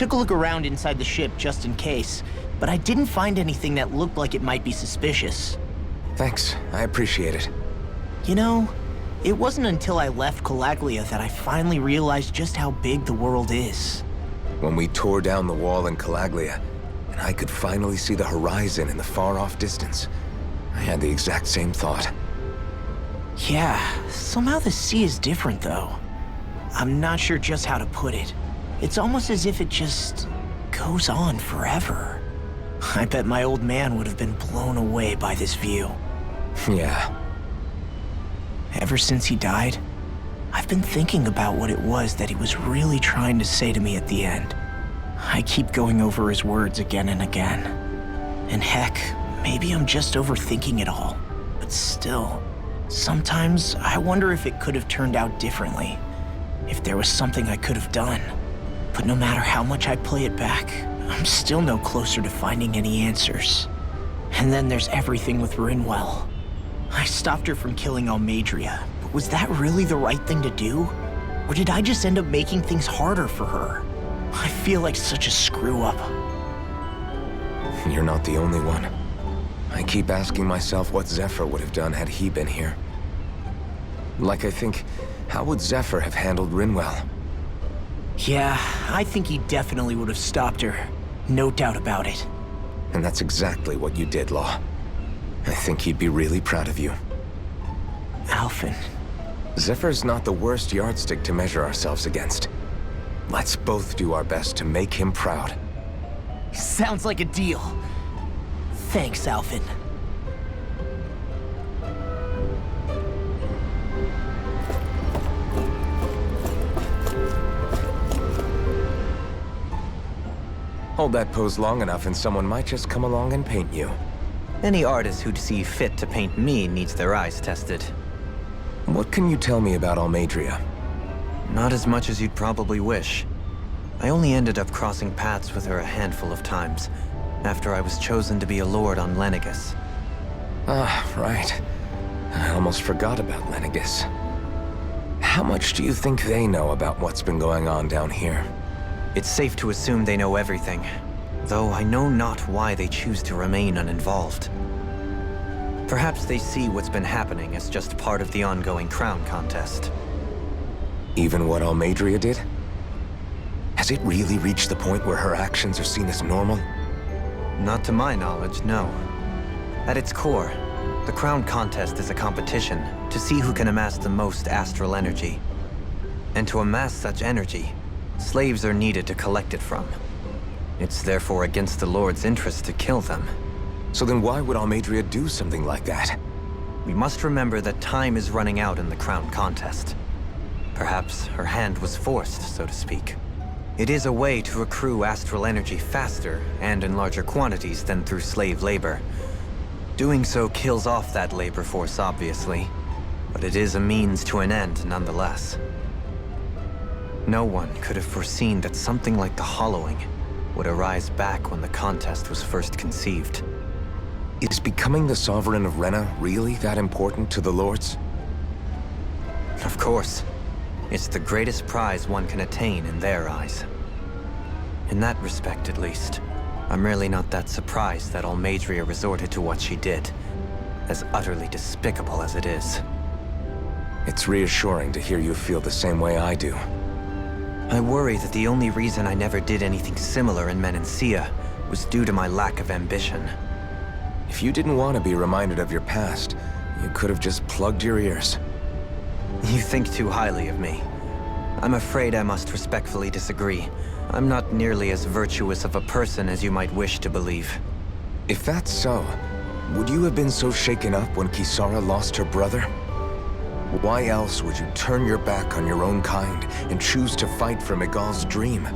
took a look around inside the ship just in case, but I didn't find anything that looked like it might be suspicious. Thanks, I appreciate it. You know, it wasn't until I left Calaglia that I finally realized just how big the world is. When we tore down the wall in Calaglia, and I could finally see the horizon in the far-off distance, I had the exact same thought. Yeah, somehow the sea is different though. I'm not sure just how to put it. It's almost as if it just goes on forever. I bet my old man would have been blown away by this view. Yeah. Ever since he died, I've been thinking about what it was that he was really trying to say to me at the end. I keep going over his words again and again. And heck, maybe I'm just overthinking it all. But still, sometimes I wonder if it could have turned out differently. If there was something I could have done. But no matter how much I play it back, I'm still no closer to finding any answers. And then there's everything with Rinwell. I stopped her from killing Almeidrea, but was that really the right thing to do? Or did I just end up making things harder for her? I feel like such a screw-up. You're not the only one. I keep asking myself what Zephyr would have done had he been here. Like I think, how would Zephyr have handled Rinwell? Yeah, I think he definitely would have stopped her. No doubt about it. And that's exactly what you did, Law. I think he'd be really proud of you. Alphen. Zephyr's not the worst yardstick to measure ourselves against. Let's both do our best to make him proud. Sounds like a deal. Thanks, Alphen. Hold that pose long enough and someone might just come along and paint you. Any artist who'd see fit to paint me needs their eyes tested. What can you tell me about Almeidrea? Not as much as you'd probably wish. I only ended up crossing paths with her a handful of times, after I was chosen to be a lord on Lenegis. Ah, right. I almost forgot about Lenegis. How much do you think they know about what's been going on down here? It's safe to assume they know everything, though I know not why they choose to remain uninvolved. Perhaps they see what's been happening as just part of the ongoing crown contest. Even what Almeidrea did? Has it really reached the point where her actions are seen as normal? Not to my knowledge, no. At its core, the crown contest is a competition to see who can amass the most astral energy. And to amass such energy, slaves are needed to collect it from. It's therefore against the Lord's interest to kill them. So then why would Almeidrea do something like that? We must remember that time is running out in the crown contest. Perhaps her hand was forced, so to speak. It is a way to accrue astral energy faster and in larger quantities than through slave labor. Doing so kills off that labor force, obviously, but it is a means to an end nonetheless. No one could have foreseen that something like the Hollowing would arise back when the contest was first conceived. Is becoming the Sovereign of Rena really that important to the Lords? Of course. It's the greatest prize one can attain in their eyes. In that respect, at least, I'm really not that surprised that Almeidrea resorted to what she did, as utterly despicable as it is. It's reassuring to hear you feel the same way I do. I worry that the only reason I never did anything similar in Menancia was due to my lack of ambition. If you didn't want to be reminded of your past, you could have just plugged your ears. You think too highly of me. I'm afraid I must respectfully disagree. I'm not nearly as virtuous of a person as you might wish to believe. If that's so, would you have been so shaken up when Kisara lost her brother? Why else would you turn your back on your own kind and choose to fight for Miguel's dream?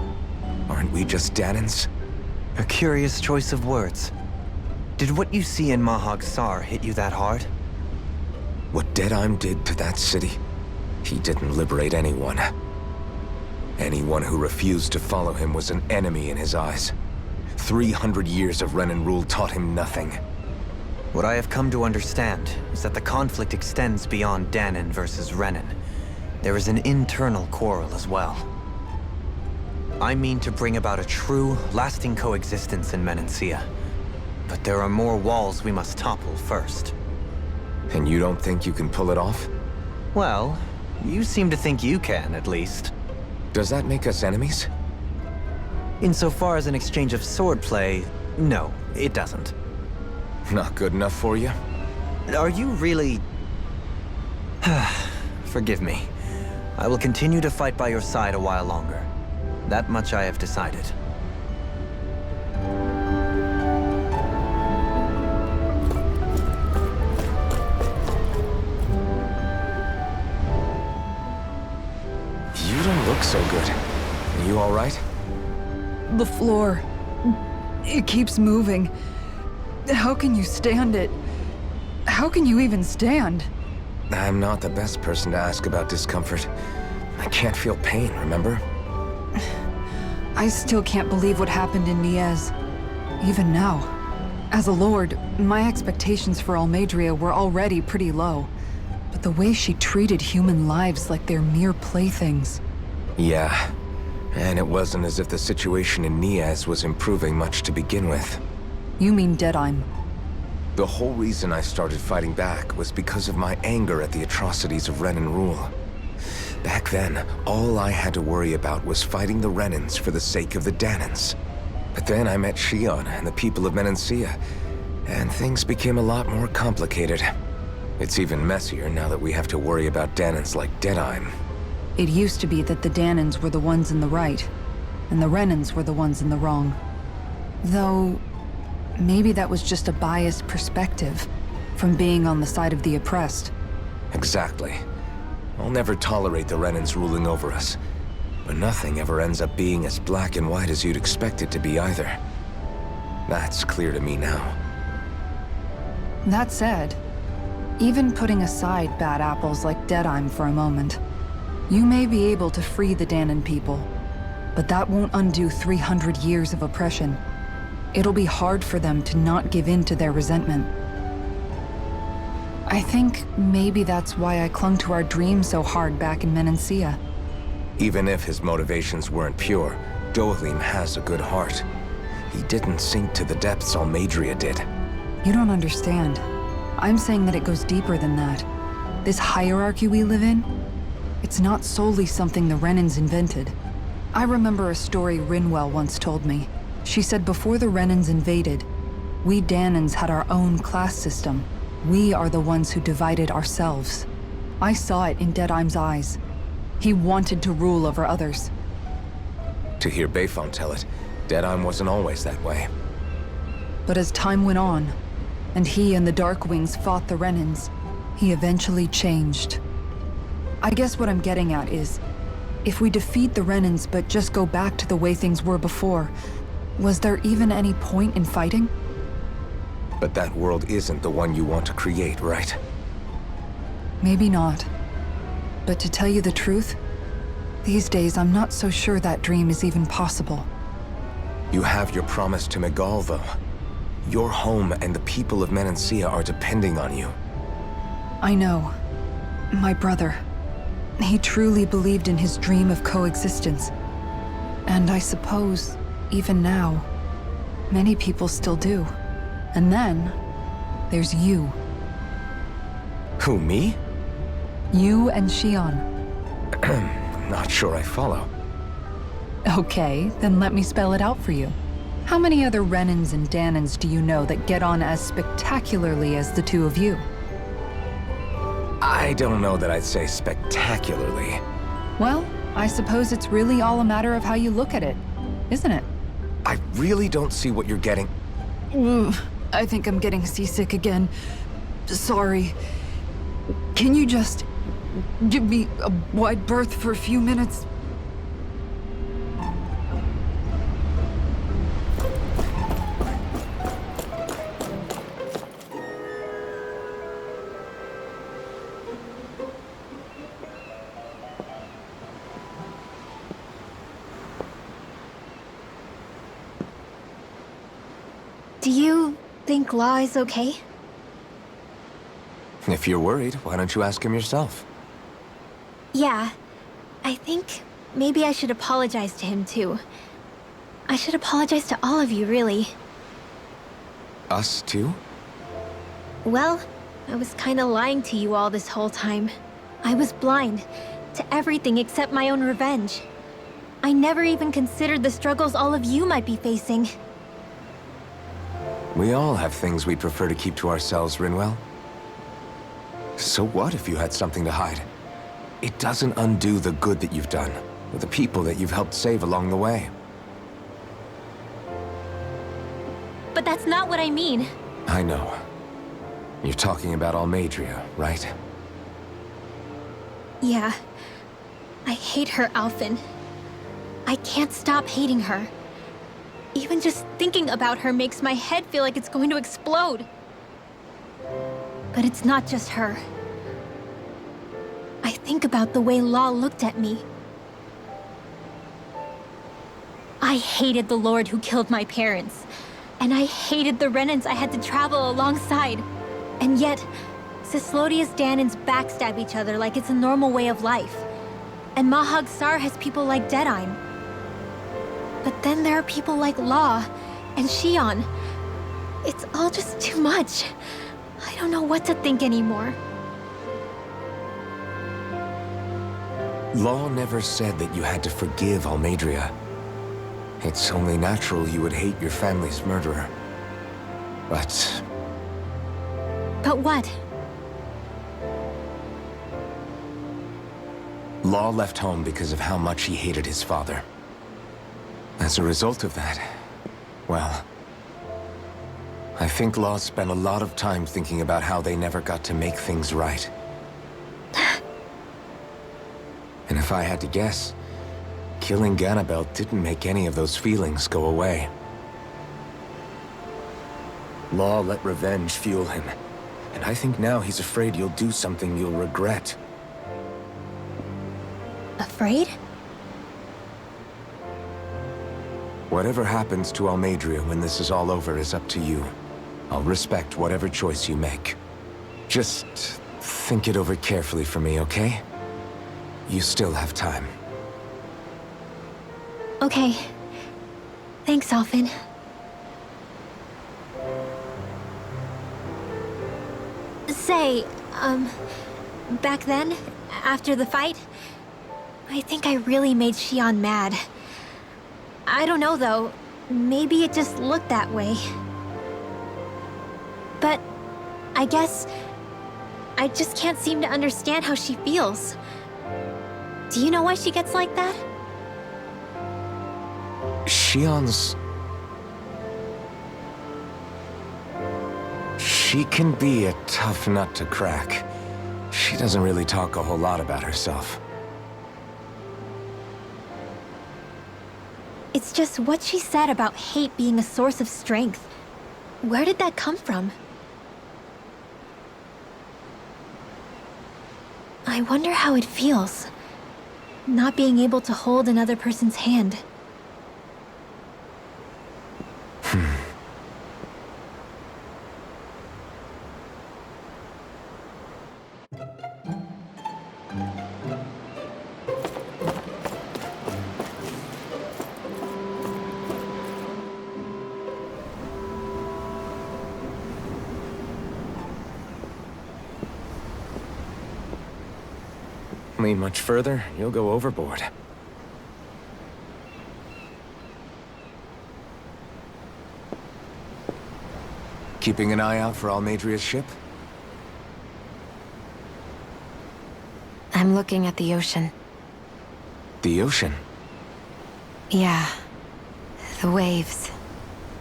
Aren't we just Danans? A curious choice of words. Did what you see in Mahag Saar hit you that hard? What Deadheim did to that city, he didn't liberate anyone. Anyone who refused to follow him was an enemy in his eyes. 300 years of Renan rule taught him nothing. What I have come to understand is that the conflict extends beyond Danan versus Renan. There is an internal quarrel as well. I mean to bring about a true, lasting coexistence in Menancia. But there are more walls we must topple first. And you don't think you can pull it off? Well, you seem to think you can, at least. Does that make us enemies? Insofar as an exchange of swordplay, no, it doesn't. Not good enough for you? Are you really... Forgive me. I will continue to fight by your side a while longer. That much I have decided. You don't look so good. Are you all right? The floor. It keeps moving. How can you stand it? How can you even stand? I'm not the best person to ask about discomfort. I can't feel pain, remember? I still can't believe what happened in Niez. Even now. As a lord, my expectations for Almeidrea were already pretty low. But the way she treated human lives like they're mere playthings. Yeah. And it wasn't as if the situation in Niez was improving much to begin with. You mean Deadheim? The whole reason I started fighting back was because of my anger at the atrocities of Renan rule. Back then, all I had to worry about was fighting the Renans for the sake of the Dahnans. But then I met Shion and the people of Menancia, and things became a lot more complicated. It's even messier now that we have to worry about Dahnans like Deadheim. It used to be that the Dahnans were the ones in the right, and the Renans were the ones in the wrong. Though, maybe that was just a biased perspective from being on the side of the oppressed. Exactly. I'll never tolerate the Renans ruling over us. But nothing ever ends up being as black and white as you'd expect it to be either. That's clear to me now. That said, even putting aside bad apples like Deadheim for a moment, you may be able to free the Dahnan people, but that won't undo 300 years of oppression. It'll be hard for them to not give in to their resentment. I think maybe that's why I clung to our dream so hard back in Menancia. Even if his motivations weren't pure, Dohalim has a good heart. He didn't sink to the depths Almeidrea did. You don't understand. I'm saying that it goes deeper than that. This hierarchy we live in, it's not solely something the Renans invented. I remember a story Rinwell once told me. She said before the Renans invaded, we Dahnans had our own class system. We are the ones who divided ourselves. I saw it in Deadheim's eyes. He wanted to rule over others. To hear Bayfont tell it, Deadheim wasn't always that way. But as time went on, and he and the Darkwings fought the Renans, he eventually changed. I guess what I'm getting at is, if we defeat the Renans but just go back to the way things were before, was there even any point in fighting? But that world isn't the one you want to create, right? Maybe not. But to tell you the truth, these days I'm not so sure that dream is even possible. You have your promise to Megal, though. Your home and the people of Menancia are depending on you. I know. My brother. He truly believed in his dream of coexistence. And I suppose, even now, many people still do. And then, there's you. Who, me? You and Shion. Not sure I follow. Okay, then let me spell it out for you. How many other Renans and Dahnans do you know that get on as spectacularly as the two of you? I don't know that I'd say spectacularly. Well, I suppose it's really all a matter of how you look at it, isn't it? I really don't see what you're getting. I think I'm getting seasick again. Sorry. Can you just give me a wide berth for a few minutes? Do you think Law is okay? If you're worried, why don't you ask him yourself? Yeah. I think maybe I should apologize to him too. I should apologize to all of you, really. Us too? Well, I was kinda lying to you all this whole time. I was blind to everything except my own revenge. I never even considered the struggles all of you might be facing. We all have things we'd prefer to keep to ourselves, Rinwell. So what if you had something to hide? It doesn't undo the good that you've done, or the people that you've helped save along the way. But that's not what I mean. I know. You're talking about Almeidrea, right? Yeah. I hate her, Alphen. I can't stop hating her. Even just thinking about her makes my head feel like it's going to explode. But it's not just her. I think about the way Law looked at me. I hated the Lord who killed my parents. And I hated the Renans I had to travel alongside. And yet, Cyslodia's Dahnans backstab each other like it's a normal way of life. And Mahag Saar has people like Deadeye. But then there are people like Law and Shionne. It's all just too much. I don't know what to think anymore. Law never said that you had to forgive Almeidrea. It's only natural you would hate your family's murderer. But But what? Law left home because of how much he hated his father. As a result of that, well, I think Law spent a lot of time thinking about how they never got to make things right. And if I had to guess, killing Ganabel didn't make any of those feelings go away. Law let revenge fuel him, and I think now he's afraid you'll do something you'll regret. Afraid? Whatever happens to Almeidrea when this is all over is up to you. I'll respect whatever choice you make. Just think it over carefully for me, okay? You still have time. Okay. Thanks, Alphen. Say, back then, after the fight, I think I really made Shionne mad. I don't know, though. Maybe it just looked that way. But I guess I just can't seem to understand how she feels. Do you know why she gets like that? Shionne's... She can be a tough nut to crack. She doesn't really talk a whole lot about herself. It's just what she said about hate being a source of strength. Where did that come from? I wonder how it feels, not being able to hold another person's hand. Lean much further, you'll go overboard. Keeping an eye out for Almeidrea's ship? I'm looking at the ocean. The ocean? Yeah. The waves.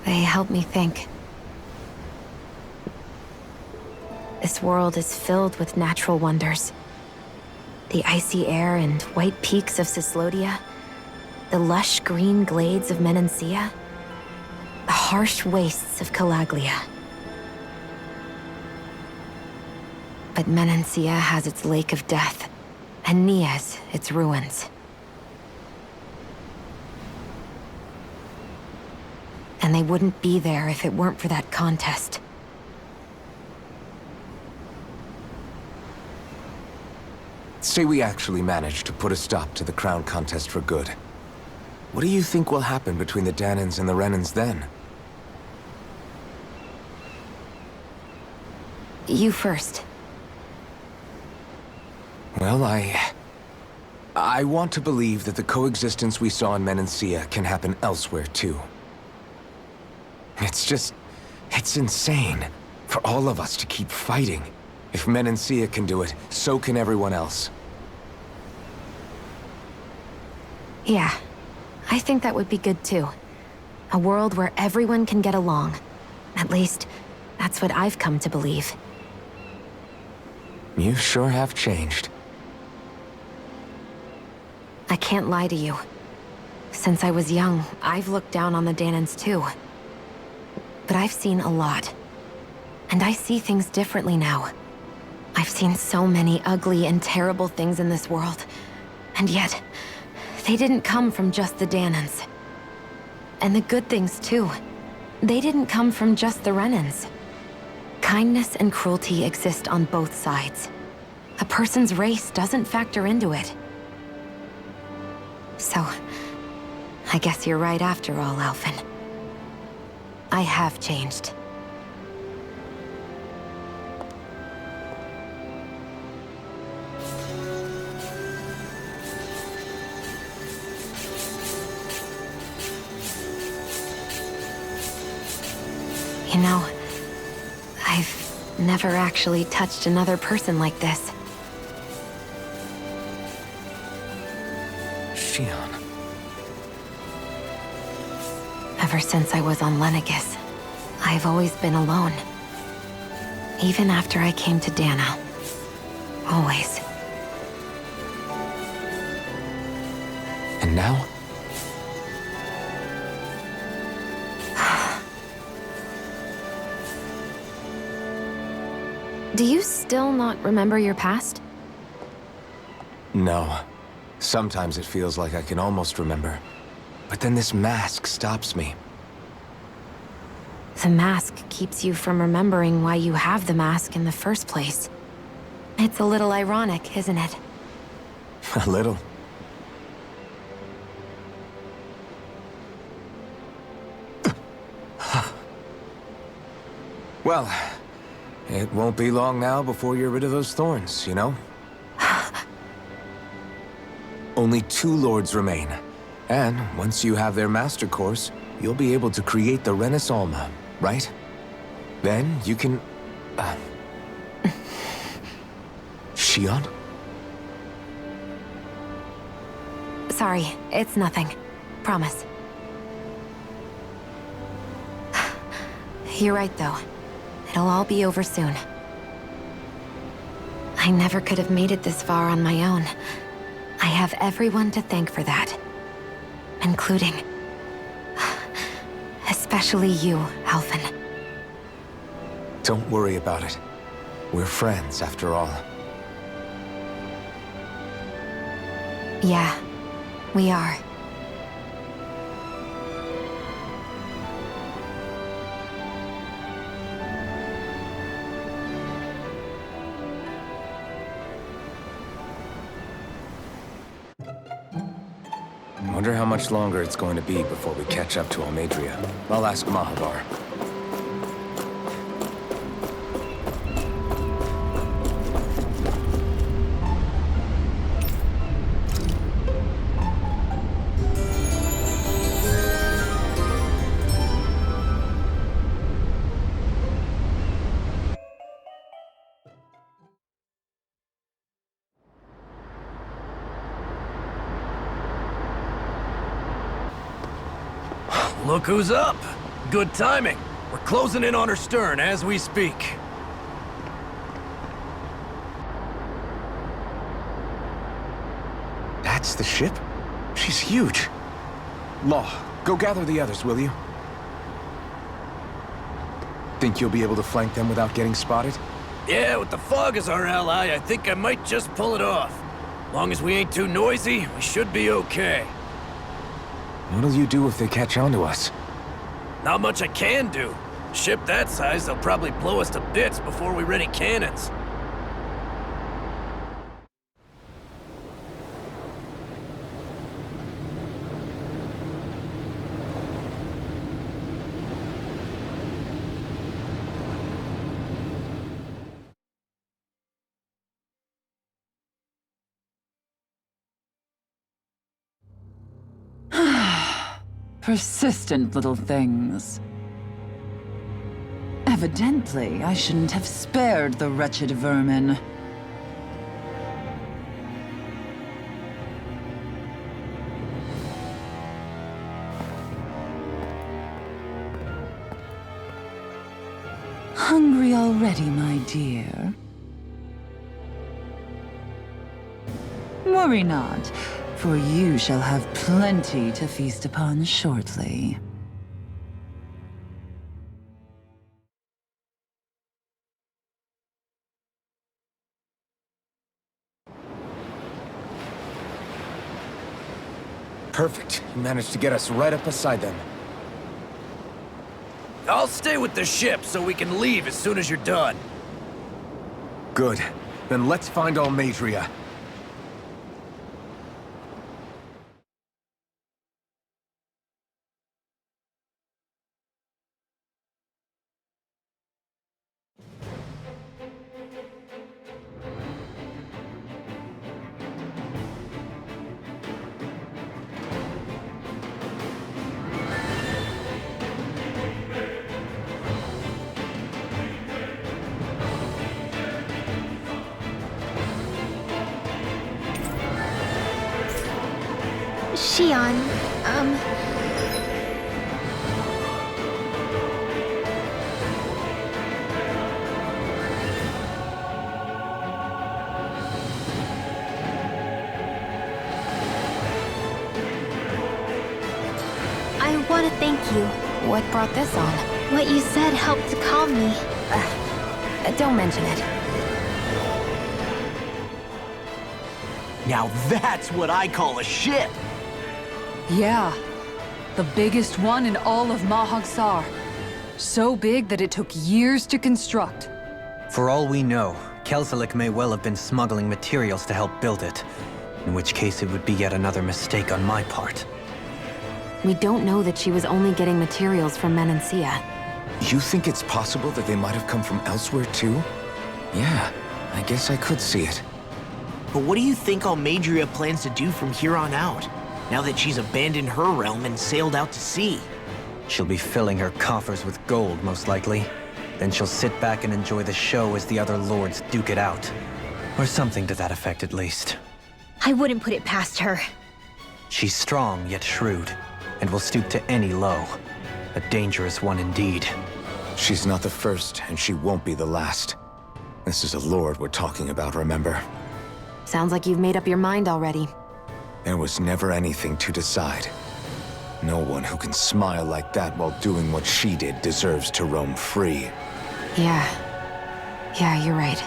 They help me think. This world is filled with natural wonders. The icy air and white peaks of Cyslodia. The lush green glades of Menancia. The harsh wastes of Calaglia. But Menancia has its Lake of Death, and Nias its ruins. And they wouldn't be there if it weren't for that contest. say we actually manage to put a stop to the crown contest for good. What do you think will happen between the Dahnans and the Renans then? You first. Well, I want to believe that the coexistence we saw in Menancia can happen elsewhere, too. It's insane for all of us to keep fighting. If Menancia can do it, so can everyone else. Yeah, I think that would be good too. A world where everyone can get along. At least, that's what I've come to believe. You sure have changed. I can't lie to you. Since I was young, I've looked down on the Dahnans too. But I've seen a lot. And I see things differently now. I've seen so many ugly and terrible things in this world. And yet, they didn't come from just the Dahnans. And the good things too. They didn't come from just the Renans. Kindness and cruelty exist on both sides. A person's race doesn't factor into it. So, I guess you're right after all, Alphen. I have changed. You know, I've never actually touched another person like this. Shionne. Ever since I was on Lenegis, I've always been alone. Even after I came to Dahna. Always. And now? Do you still not remember your past? No. Sometimes it feels like I can almost remember. But then this mask stops me. The mask keeps you from remembering why you have the mask in the first place. It's a little ironic, isn't it? A little. Well, it won't be long now before you're rid of those thorns, you know? Only 2 lords remain. And once you have their master course, you'll be able to create the Renis Alma, right? Then you can... Shionne? Sorry, it's nothing. Promise. You're right, though. It'll all be over soon. I never could have made it this far on my own. I have everyone to thank for that. Including... especially you, Alphen. Don't worry about it. We're friends, after all. Yeah, we are. Wonder how much longer it's going to be before we catch up to Almeidrea. I'll ask Mahavar. Look who's up! Good timing. We're closing in on her stern as we speak. That's the ship? She's huge. Law, go gather the others, will you? Think you'll be able to flank them without getting spotted? Yeah, with the fog as our ally, I think I might just pull it off. Long as we ain't too noisy, we should be okay. What'll you do if they catch on to us? Not much I can do. Ship that size, they'll probably blow us to bits before we ready cannons. Persistent little things. Evidently, I shouldn't have spared the wretched vermin. Hungry already, my dear? Worry not, for you shall have plenty to feast upon shortly. Perfect. You managed to get us right up beside them. I'll stay with the ship so we can leave as soon as you're done. Good. Then let's find Almadria. Shion, I want to thank you. What brought this on? What you said helped to calm me. Don't mention it. Now that's what I call a ship! Yeah. The biggest one in all of Mahag-Sar. So big that it took years to construct. For all we know, Kelzelik may well have been smuggling materials to help build it. In which case it would be yet another mistake on my part. We don't know that she was only getting materials from Menancia. You think it's possible that they might have come from elsewhere too? Yeah, I guess I could see it. But what do you think Almadria plans to do from here on out, now that she's abandoned her realm and sailed out to sea? She'll be filling her coffers with gold, most likely. Then she'll sit back and enjoy the show as the other lords duke it out. Or something to that effect, at least. I wouldn't put it past her. She's strong, yet shrewd, and will stoop to any low. A dangerous one indeed. She's not the first, and she won't be the last. This is a lord we're talking about, remember? Sounds like you've made up your mind already. There was never anything to decide. No one who can smile like that while doing what she did deserves to roam free. Yeah, you're right.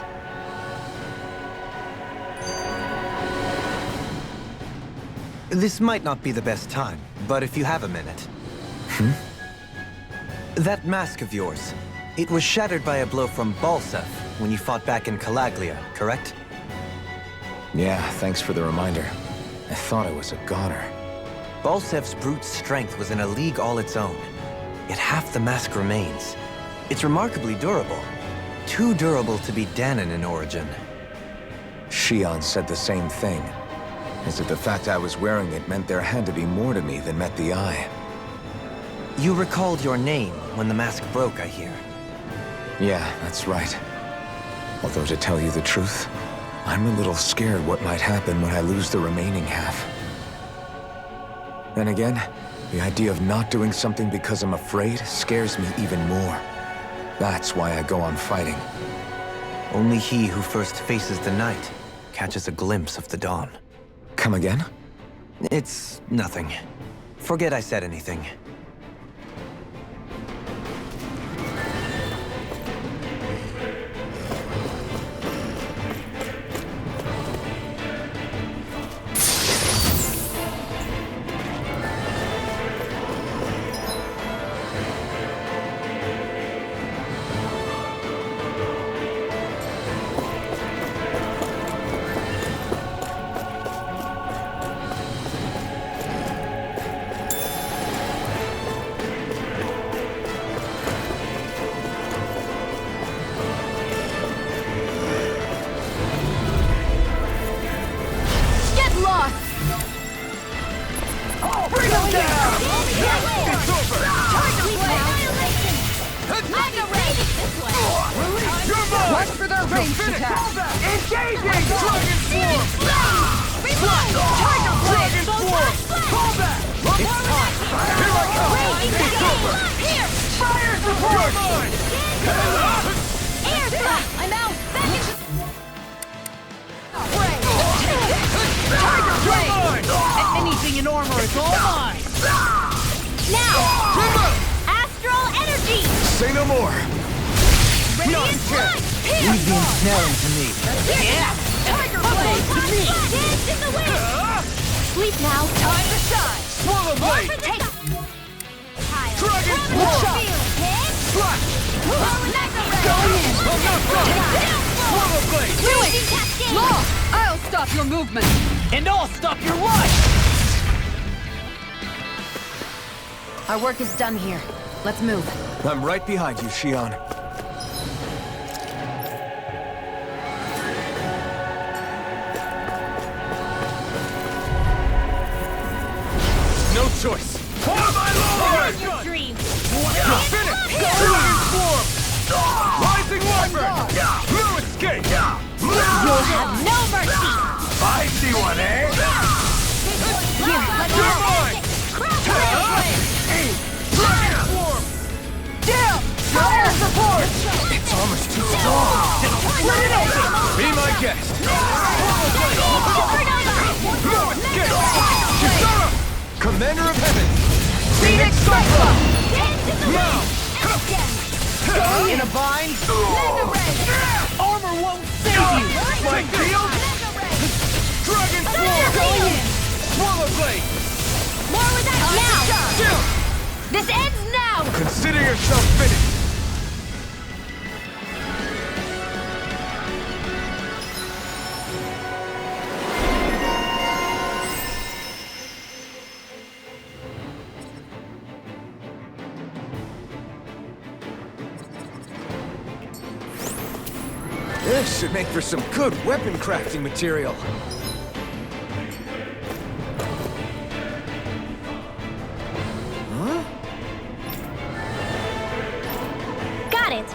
This might not be the best time, but if you have a minute. That mask of yours, it was shattered by a blow from Balsef when you fought back in Calaglia, correct? Yeah, thanks for the reminder. I thought I was a goner. Balsef's brute strength was in a league all its own, yet half the mask remains. It's remarkably durable. Too durable to be Dahnan in origin. Shion said the same thing. As if the fact I was wearing it meant there had to be more to me than met the eye. You recalled your name when the mask broke, I hear. Yeah, that's right. Although to tell you the truth, I'm a little scared what might happen when I lose the remaining half. Then again, the idea of not doing something because I'm afraid scares me even more. That's why I go on fighting. Only he who first faces the night catches a glimpse of the dawn. Come again? It's nothing. Forget I said anything. ranged attack. Engaging! Dragon Swarm! Tiger Dragon Swarm! Combat! It's time! Here I come! It's over! Here! Fire support! Air blast! I'm out! Back into... Tiger Dragon! Anything in armor is all mine! Now! Astral energy! Say no more! Radiant punch! Leave the ensnaring to me. Yeah! Tiger blade to me! Dance in the wind! Sleep now! Time to shine! Swallow Blade! Dragon Swarm! Slash! Go in! Swallow Blade! Do it! Law! I'll stop your movement! And I'll stop your life! Our work is done here. Let's move. I'm right behind you, Xion. No choice! For my lord! Your dream! Finish! Dragon Swarm! Rising Wyvern! No escape! You'll have no mercy! I see one, eh? Here, let You're go! mine! Dragon Swarm! Down! Fire support! It's almost too strong! Be my guest! No escape! Kisara! Commander of Heaven! Phoenix Cyclone! Now! In a bind? Armor won't save you! My shield! Dragon Swarm! Swallow Blade! More with that now! Still! This ends now! Consider yourself finished! This should make for some good weapon crafting material. Got it!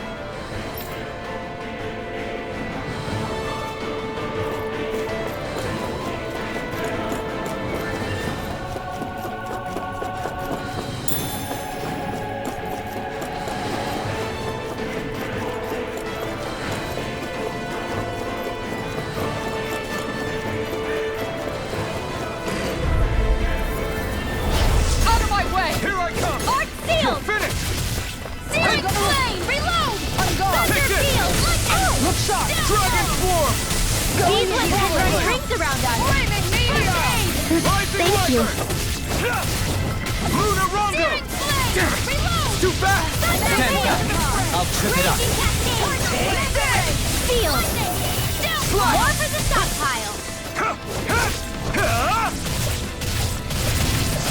Out of my way! Here I come! Arc sealed! Finish! Searing flame! Reload! I'm gone! Thunder Take this! field! Look shot! Dragon Swarm! These weapons run rings around us! Flaming meteor! Rising Thank you. Wyvern! Lunar Rondo! Searing flame! Reload! Too fast! Stand back. I'll trip it up. Raging cascade! Field! More for the stockpile!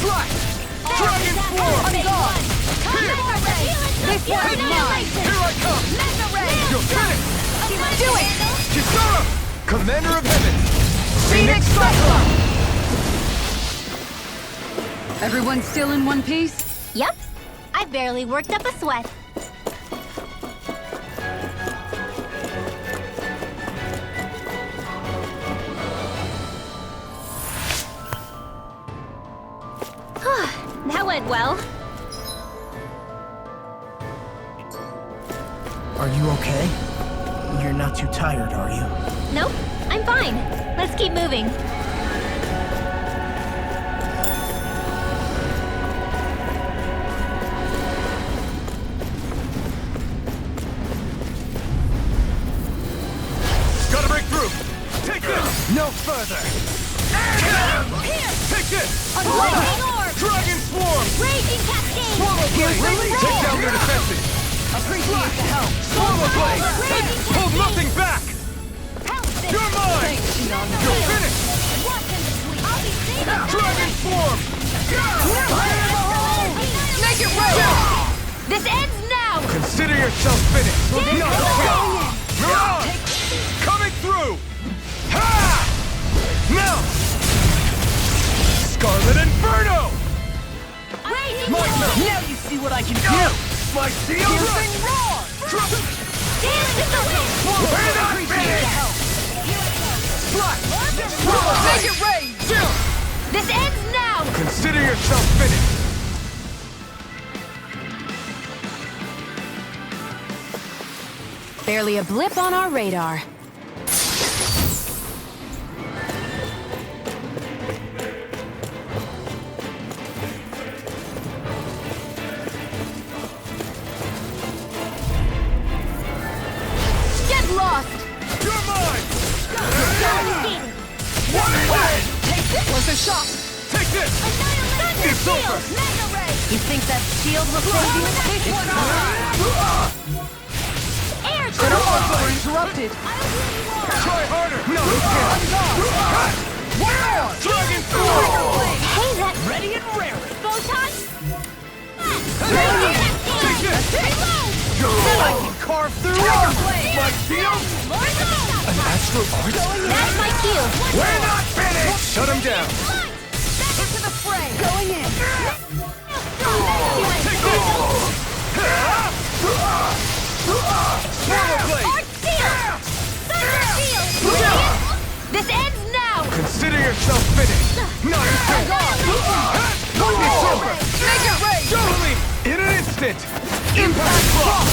Slash! Dragon Swarm! I'm gone! This one's mine! Here I come! You're finished! Do it! Kisara! Commander of Heaven! Phoenix Cyclone! Everyone still in one piece? Yep. I barely worked up a sweat. That went well. Are you okay? You're not too tired, are you? Nope, I'm fine. Let's keep moving. Gotta break through! Take this! No further! Take this! Lightning orb! Dragon Swarm! Raging cascade! Swallow Blade! Take down their defenses! Appreciate the help. Swallow Blade! Raging Hold cascade! nothing back! You're mine! You're finished! I'll be saving Dragon Swarm! Make it rain! This ends now! Consider yourself finished! No escape! Mirage! Coming through! Ha! Now! Scarlet Inferno! Raging Now you see what I can do! My shield! dance in the wind! Phoenix Consider yourself finished! Barely a blip on our radar. Get lost! You're mine! Take this! Was a shot! Take this! It's over! You think that shield will save you? This one's mine! Center armor interrupted! Try harder! No, you can't! Dragon Force! Hey, that Ready and raring! photon? Take this! I can carve through armor! My shield? An astral art? That's my shield. We're not finished! Shut him down! Back into the fray. Going in! Take this! Swallow blade! Arc shield! Thunder shield! This ends now! Consider yourself finished! No, you can't! It's over! Make it rain! Totally! In an instant! Impact block!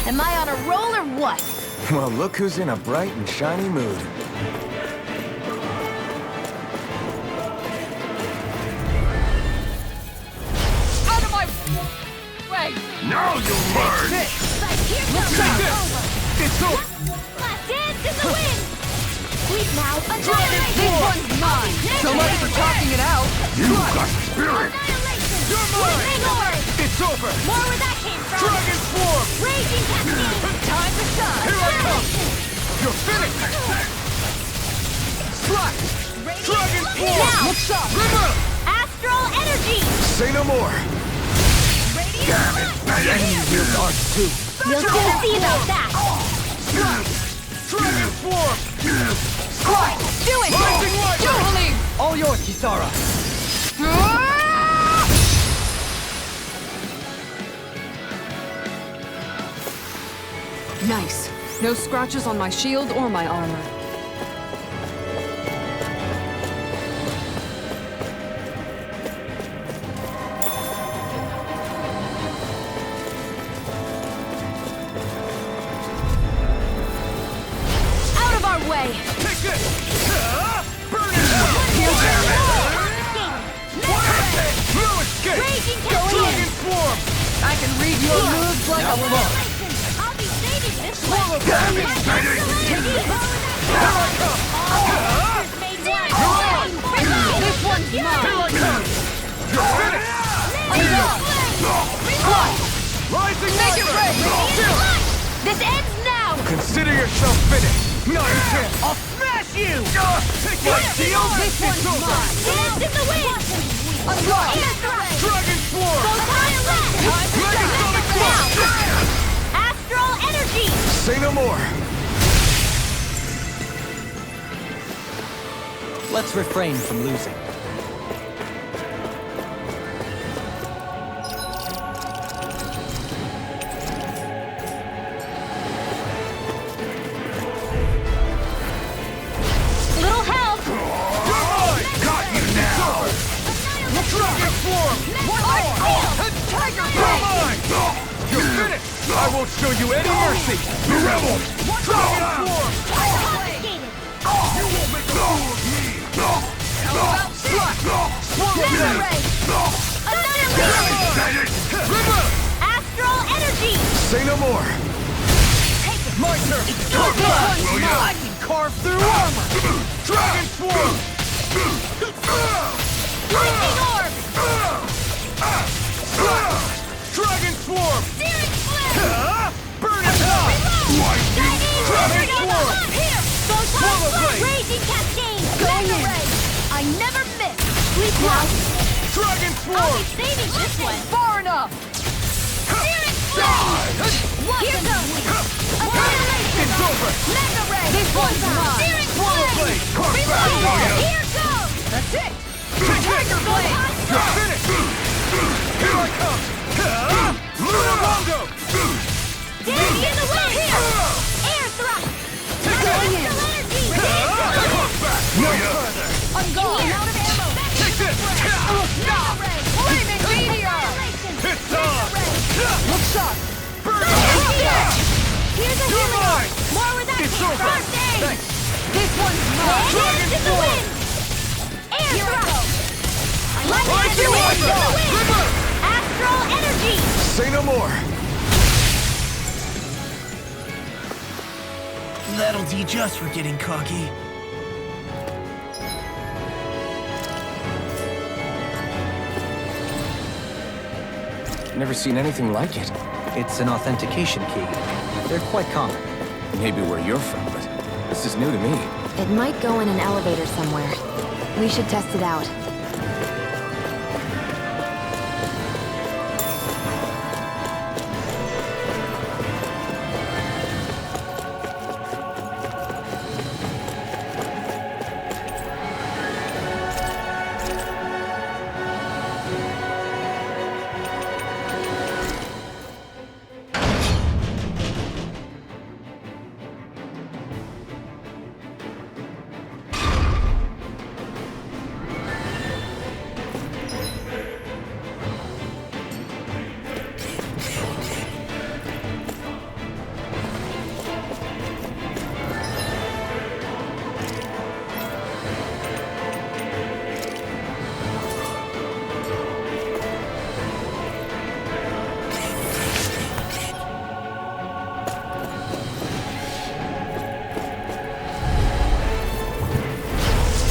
Am I on a roll or what? Well, look who's in a bright and shiny mood. Out of my way! Now you'll learn! Here Take comes this! It's over! Dance in the wind! Sweep now, annihilation! This one's mine! So much for talking it out! You got spirit! Annihilation! You're mine! Ignore! It's over! More where that came from! Dragon Swarm! Raging cascade! Time to shine! Here I come! You're finished! Slash! Dragon Swarm! Now! Look sharp! River! Astral energy! Say no more! Damn it! Here's ours too! We'll soon see about that! Dragon Swarm! Do it! Rising Light! Jubilee! All yours, Kisara! Nice. No scratches on my shield or my armor. Out of our way! Take this! Burn it! No escape! Raging Dragon Swarm! I can read your moves like a book! I'll be saving this Swallow damage! This one's mine! You're finished! Rising Make it Light! rain! This ends now! Consider yourself finished! No, you can't! I'll smash you! Take my shield! This one's mine! Dance in the wind! Unlock! Dragon Swarm! Megasonic now! Astral energy! Say no more! Let's refrain from losing. Little help! You're mine! Got you now! Dragon Swarm! One more! Tiger You're mine! You're finished! I won't show you any mercy! You rebel! Dragon Swarm! Confiscated! You won't make a fool of me! Annihilation! River! Astral energy! Say no more! My turn! Will ya? I can carve through armor! Dragon Swarm! Lightning orb! Dragon Swarm! Searing flare! Burn it up! Dragon Swarm! Here! Swallow Photon blade! raging cascade! Going in. Mega ray! I never miss! Sweep now! Dragon I'll Swarm! be saving this one! Far enough! Searing flare! Here goes! Annihilation! It's over! Mega ray! This one's mine! Searing Swallow flame! blade! Carve back for ya! Here goes! That's it! Tiger blade! You're finished! Here I come! Luna Longo! Dandy in the wind! Air thrust! Take Astral it! energy! Carve back! Air thrust! Lightning strike! Astral energy! Say no more! That'll teach us for getting cocky. Never seen anything like it. It's an authentication key. They're quite common. Maybe where you're from, but this is new to me. It might go in an elevator somewhere. We should test it out.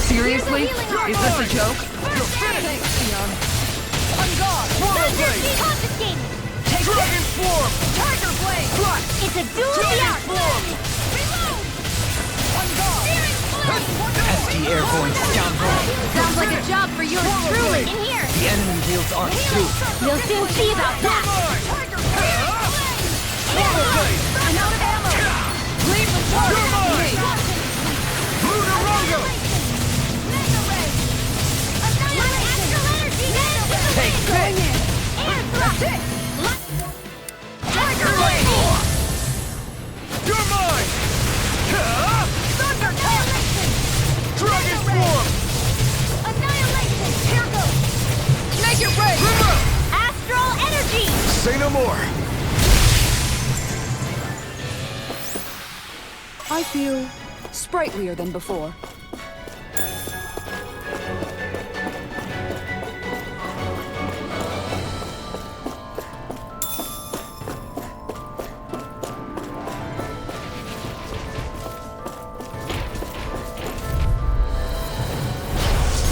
Seriously? Is this a joke? On guard! Energy confiscated! Dragon Swarm! Tiger Blade! Fly! It's a duel of the arts! Reload! On guard! SD Airborne scoundrel! Sounds like a job for yours truly! In here! The enemy wields arc too. You'll soon see about that! Tiger Blade! I'm out of ammo! Leave the target to me! Lunarogo! Take this! Air thrust! Tiger Blade! You're mine! Thunder Annihilation! Dragon Swarm! Annihilation! Here goes! Make it rain! Astral energy! Say no more! I feel sprightlier than before.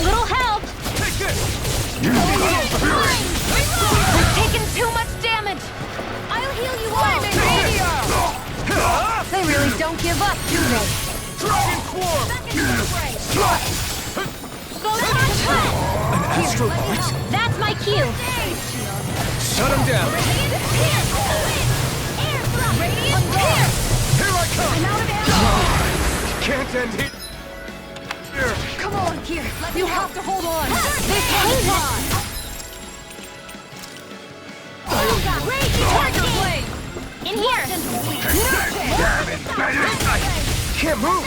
Little help! Take this! We've taken too much damage! I'll heal you all! They really don't give up, do they? Dragon Swarm! Go ahead! An astral voice? That's my cue! Shut him down! Here I come! I'm out of ammo! Can't end it! Here! Come on, Kier. You have to hold on. This hangs on! Raging Tiger Blade! In here! Can't move!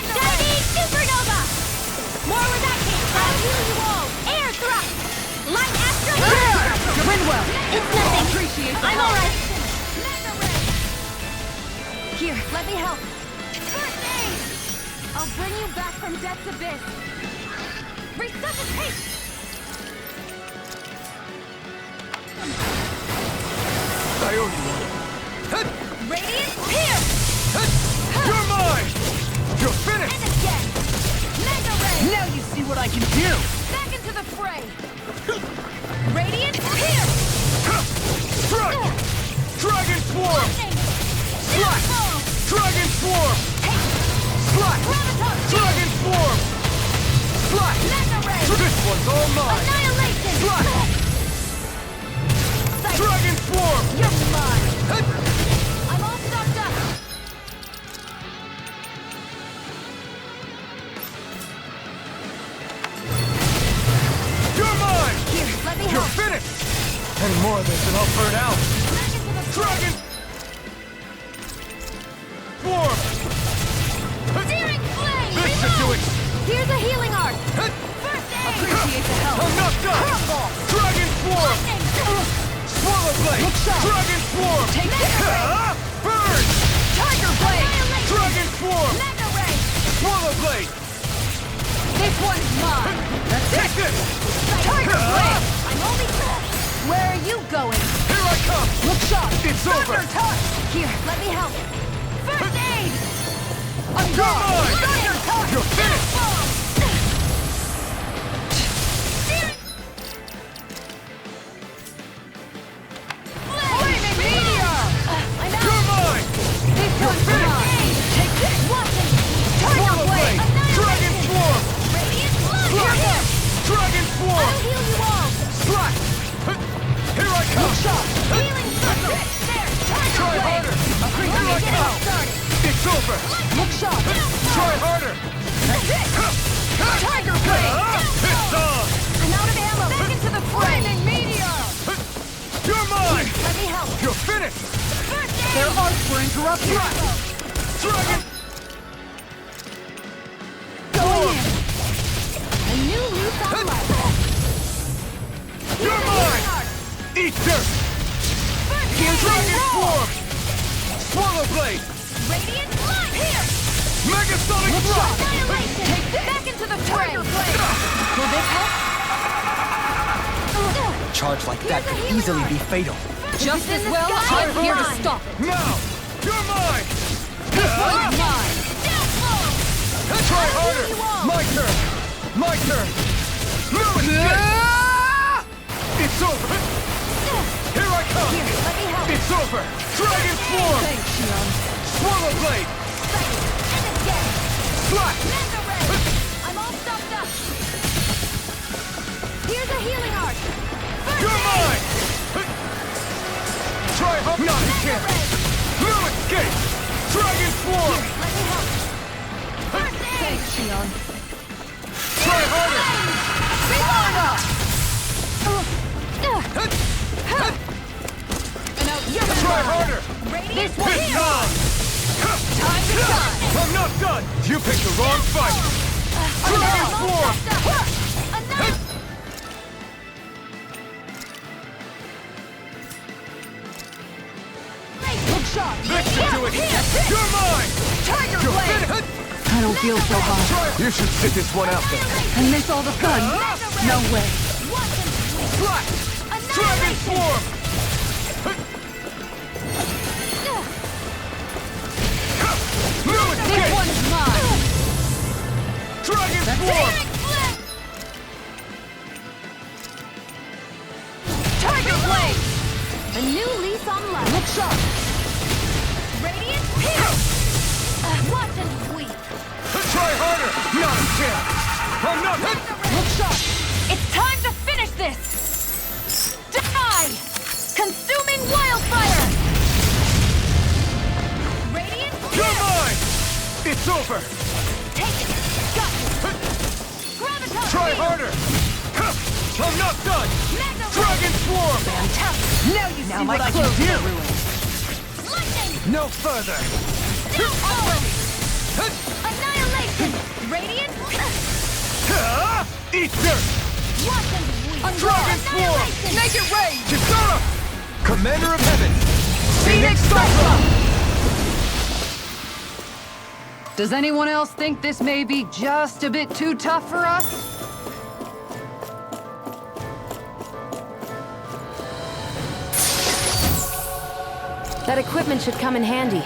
Dynamic Supernova! More with that case! I'll heal you all! Air thrust! Light astral! Rinwell. It's nothing! Appreciate the I'm help. alright! Here, let me help. First aid! I'll bring you back from death's abyss! Resuscitate! I owe you one. Radiant Pierce! You're mine! You're And finished! again! Mega Ray! Now you see what I can do! Back into the fray! Radiant Pierce! Strike! Dragon Swarm! Lightning! Slash! Shadow! Dragon Swarm! Slash! Graviton! Dragon Swarm! Slash! Mega Ray! This one's all mine! Annihilation! Slash! Dragon Swarm! You're mine! I'm all stocked up! You're mine! Here, let me You're help! finished! Any more of this and I'll burn out! Back into the Dragon Swarm! Searing flame! This should do it! Here's a healing art! First aid! Appreciate the help. I'm not done! Dragon Swarm! Lightning! Swallow Blade! Look sharp. Dragon Swarm! Take this. Burn! Tiger Blade. Annihilation! Dragon Swarm! Mega Ray! Swallow Blade! This one's mine! That's Take this! Tiger Blade! I'm only... Where are you going? Here I come! Look sharp! It's over! Thunder touch! Here, let me help. First aid! I'm You're gone! mine! Thunder touch! You're finished! Flaming meteor! I'm out! You're mine! This one's mine! Take this! Watch it! Tiger Swallow Blade! Blade! Dragon Swarm! Radiant blood! Slash! Here! Dragon Swarm! I'll heal you all! Slash! Here I come! Shot! Healing circle! There! Tiger Try Blade! harder! Here Here I get come! started! It's over! Look sharp! Try harder! That's it! Tiger Blade! It's on! I'm out of ammo! Back into the flaming meteor! You're mine! Let me help! You're finished! Their arcs were interrupted! Dragon! Going in! A new leaf on life! You're mine! Eat dirt! Dragon Swarm! Swallow Blade! Radiant blood! Here! Megasonic Thrust! Annihilation! Take this! Back into the Tiger Blade! Will this help? A charge like that could easily be fatal. Just as well, I'm here to stop it! Now! You're mine! One's mine! Try harder! My turn! My turn! No escape! It's over! Here I come! Here, let me help! It's over! Dragon Swarm! Thanks, Shion. Swallow Blade! And again! Slash! Mega Ray! I'm all stuffed up! Here's a healing arc! You're mine! Try hard! Not a chance! No escape! Dragon Swarm! Let me help! Thanks, Shion. Try harder! Try harder! This one It's here! on! Time to shine! I'm not done! You picked the wrong fight! Dragon Swarm! Look sharp! Listen to it! You're mine! Tiger You're Blade! finished! I don't feel so hot. You should sit this one out then. And miss all the fun? No way. Slash! Dragon Swarm! No This escape! one's mine! Dragon Swarm! Tiger Blade! A new leaf on life. Look sharp! Radiant here! Watch and sweep! Try harder! Not a chance! I'm not... Look sharp! It's time to finish this! Die! Consuming wildfire! Radiant You're mine! It's over! Take it! Got you! Graviton! Try harder! I'm not done! Dragon Swarm! Fantastic! Now you see what I can do! Lightning! No further! Annihilation! Radiant! Eat dirt! Watch and weep! Dragon Swarm! Make it rain! Kisara! Commander of Heaven! Phoenix Cyclone! Does anyone else think this may be just a bit too tough for us? That equipment should come in handy.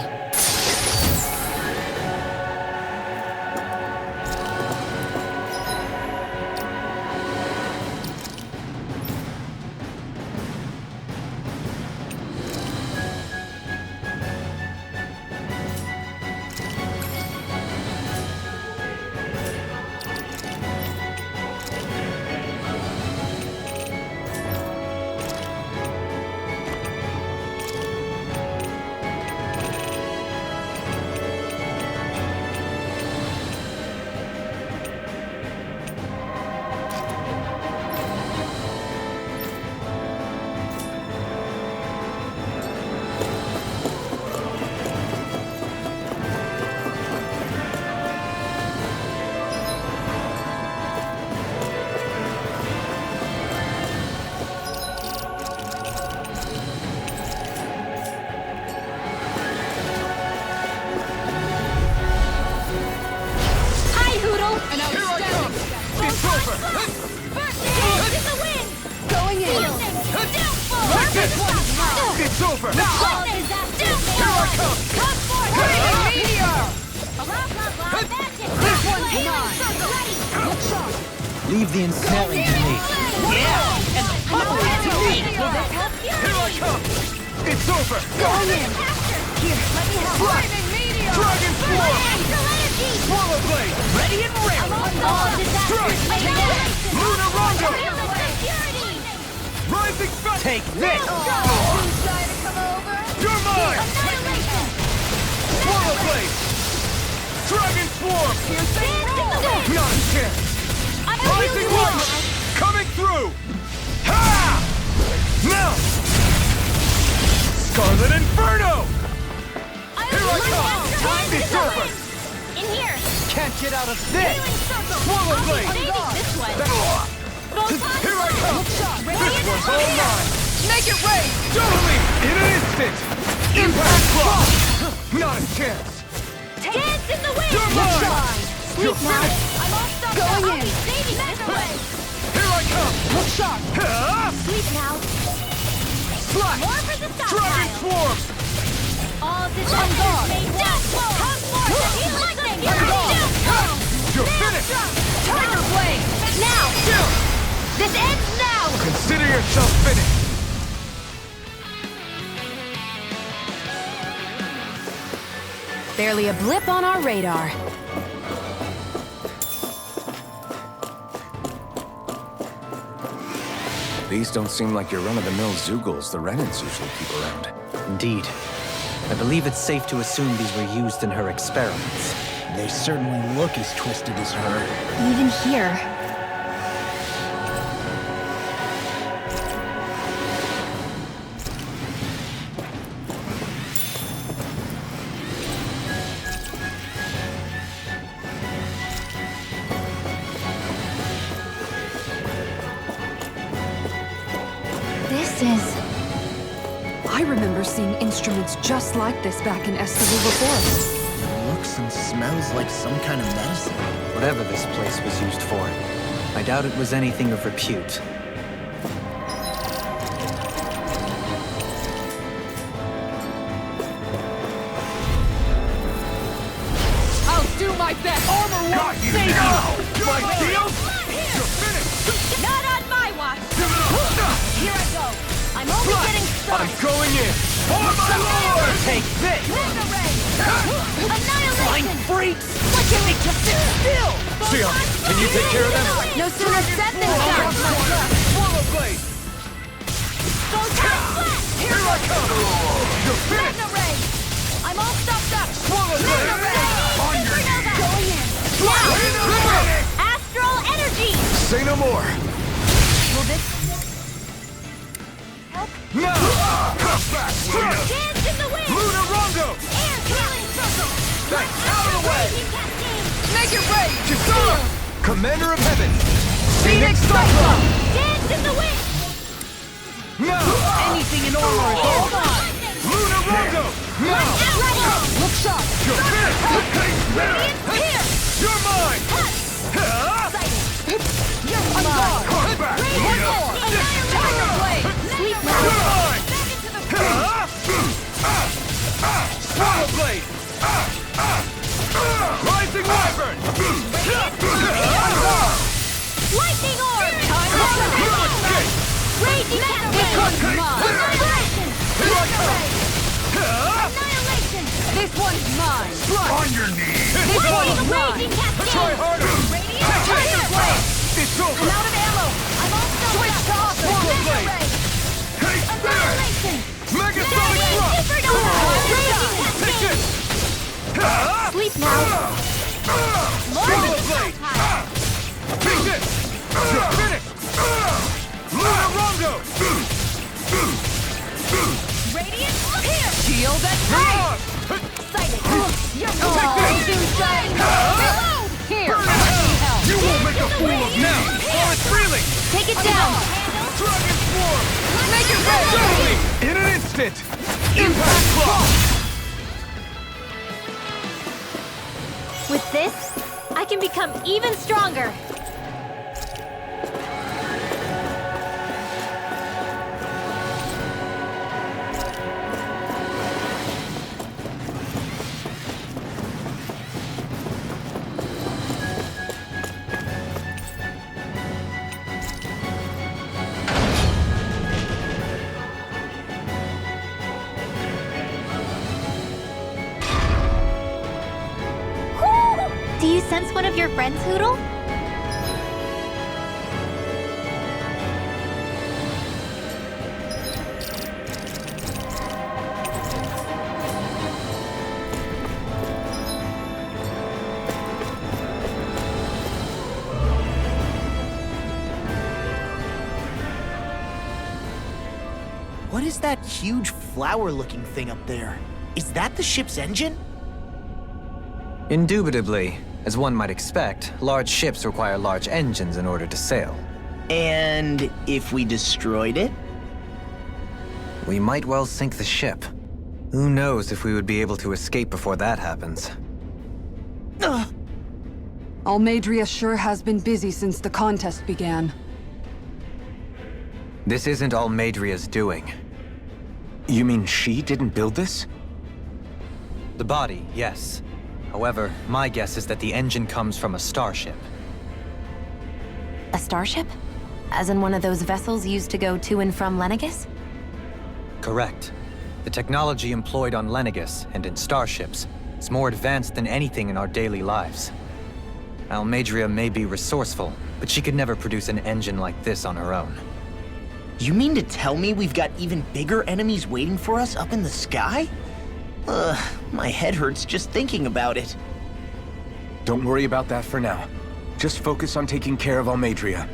It's over! Here I come! Come forth! Meteor! This one's mine! Leave the ensnaring to me. Yeah! And the puppet to me! Here I come! It's over! Going in! Here, let me help! Flaming meteor! Dragon Swarm! Swallow blade! Ready and ready! Strike! Lunar Rondo! Rising Thunder! Take this! You're mine! Swallow blade! Dragon Swarm! Not a chance! Rising Light! Coming through! Ha! Now! Scarlet Inferno! Here I come! It's over! In here! Can't get out of this! Swallow blade! This one! Here I come! This one's all mine! Make it rain! Totally! In an instant! Impact Block! Not a chance! Dance in the wind! You're mine! You're Now, finished! I'm all stuck Going in! I'll be saving this way! Here I come! Look sharp! Ha! Sleep now! Slash! More for the Dragon stockpile! Swarm! All disasters may down! Come forth and heal lightning! You're finished! Tiger Blade! Now! This ends now! Consider yourself finished! Barely a blip on our radar. These don't seem like your run-of-the-mill Zeugles the Renans usually keep around. Indeed. I believe it's safe to assume these were used in her experiments. They certainly look as twisted as her. Even here. This is... I remember seeing instruments just like this back in Estiluva Forest. Looks and smells like some kind of medicine. Whatever this place was used for, I doubt it was anything of repute. I'll do my best! Armor won't save you! My shield? You're finished! Not on my watch! Here I go! I'm only getting started! I'm going in! For my lord! Take this! Mega Ray! Annihilation! Freaks! Why can't they just sit still? Sion, can you take care of them? No sooner said than done. Swallow blade! Photon Blast! Here I come! You're finished! Mega Ray! I'm all stopped up! Swallow blade! Mega Ray! On your Supernova! knees! Going in! Now! Astral Energy! Say no more! Will this Now! Come back, Luna! dance in the wind? Lunar Rondo! Air healing circle! Thanks! Out of the way! Raging cascade! Make it rain! Kisara! Commander of Heaven! Phoenix Cyclone! Dance in the wind! Now! Anything in armor is all mine! Lunar Rondo! Now! Look sharp! You're finished! Radiant Pierce! You're mine! You're mine! Come back, One Luna! more! Tiger Blade! Sleep You're now! mine! Back into the field! Swallow blade! Rising Wyvern! Lightning Orb! Escape! Raging Cascade! Annihilation! Here I come! Annihilation! This one's mine! On your knees! This one's mine! Raging Cascade! Try harder! Radiant Tiger Blade! It's over! I'm out of ammo! I'm all stuck up! Swallow Mega blade! Ray! Hey, there! Annihilation! Megasonic Thrust! Supernova! Raging Take Cascade! this! Sleep now! Swallow blade! Take this! You're finished! Lunar Rondo! Radiant here! Shield at Come on! Sighted! You're Take this! Reload! here! You won't make a fool of me! Forest Freely! Take it down! Dragon Swarm! Make it ready! Totally! In an instant! Impact Block! With this, I can become even stronger! sense one of your friends, Hootle? What is that huge flower-looking thing up there? Is that the ship's engine? Indubitably. As one might expect, large ships require large engines in order to sail. And if we destroyed it? We might well sink the ship. Who knows if we would be able to escape before that happens. Almeidria sure has been busy since the contest began. This isn't Almeidria's doing. You mean she didn't build this? The body, yes. However, my guess is that the engine comes from a starship. A starship? As in one of those vessels used to go to and from Lenegis? Correct. The technology employed on Lenegis and in starships is more advanced than anything in our daily lives. Almeidria may be resourceful, but she could never produce an engine like this on her own. You mean to tell me we've got even bigger enemies waiting for us up in the sky? My head hurts just thinking about it. Don't worry about that for now. Just focus on taking care of Almeidria.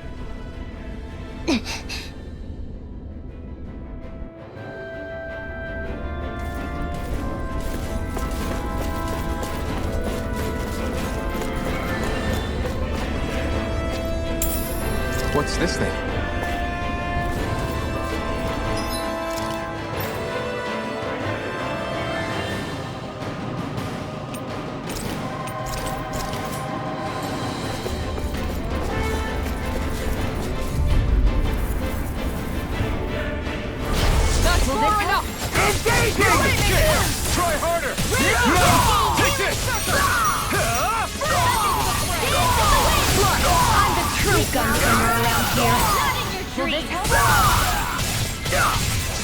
What's this thing? Try harder! Take this! I'm the true gunslinger around here. Not in your dreams.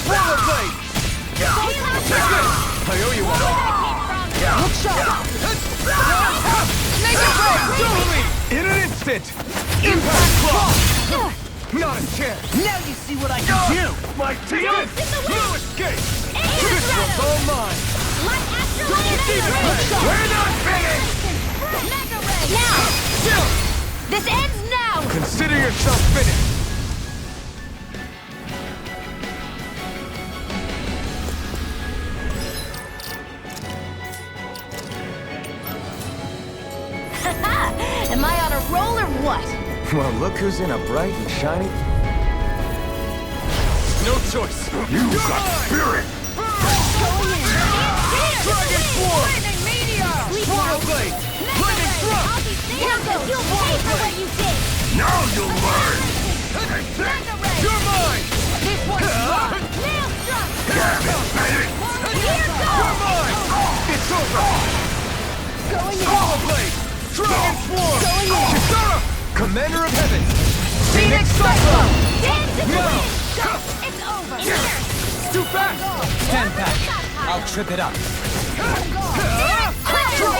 Swallow blade! Take this! I owe you one. Look sharp. In an instant! Impact claw! Not a chance! Now you see what I can do! My teeth! No escape! This one's all mine! We're not finished! Now! This ends now! Consider yourself finished! Am I on a roll or what? Well, look who's in a bright and shiny... No choice! You got spirit! Dragon Form! Swallow blade! Lightning thrust! You'll pay for what you did! Now you'll learn! You're mine! This one's wrong! Nail struck! Here You're mine! It's over! Swallow blade! Dragon Form! Kisara! Commander of Heaven! Phoenix Cyclone! Dance in the No! wind! It's over! Too fast! Stand back! I'll trip it up.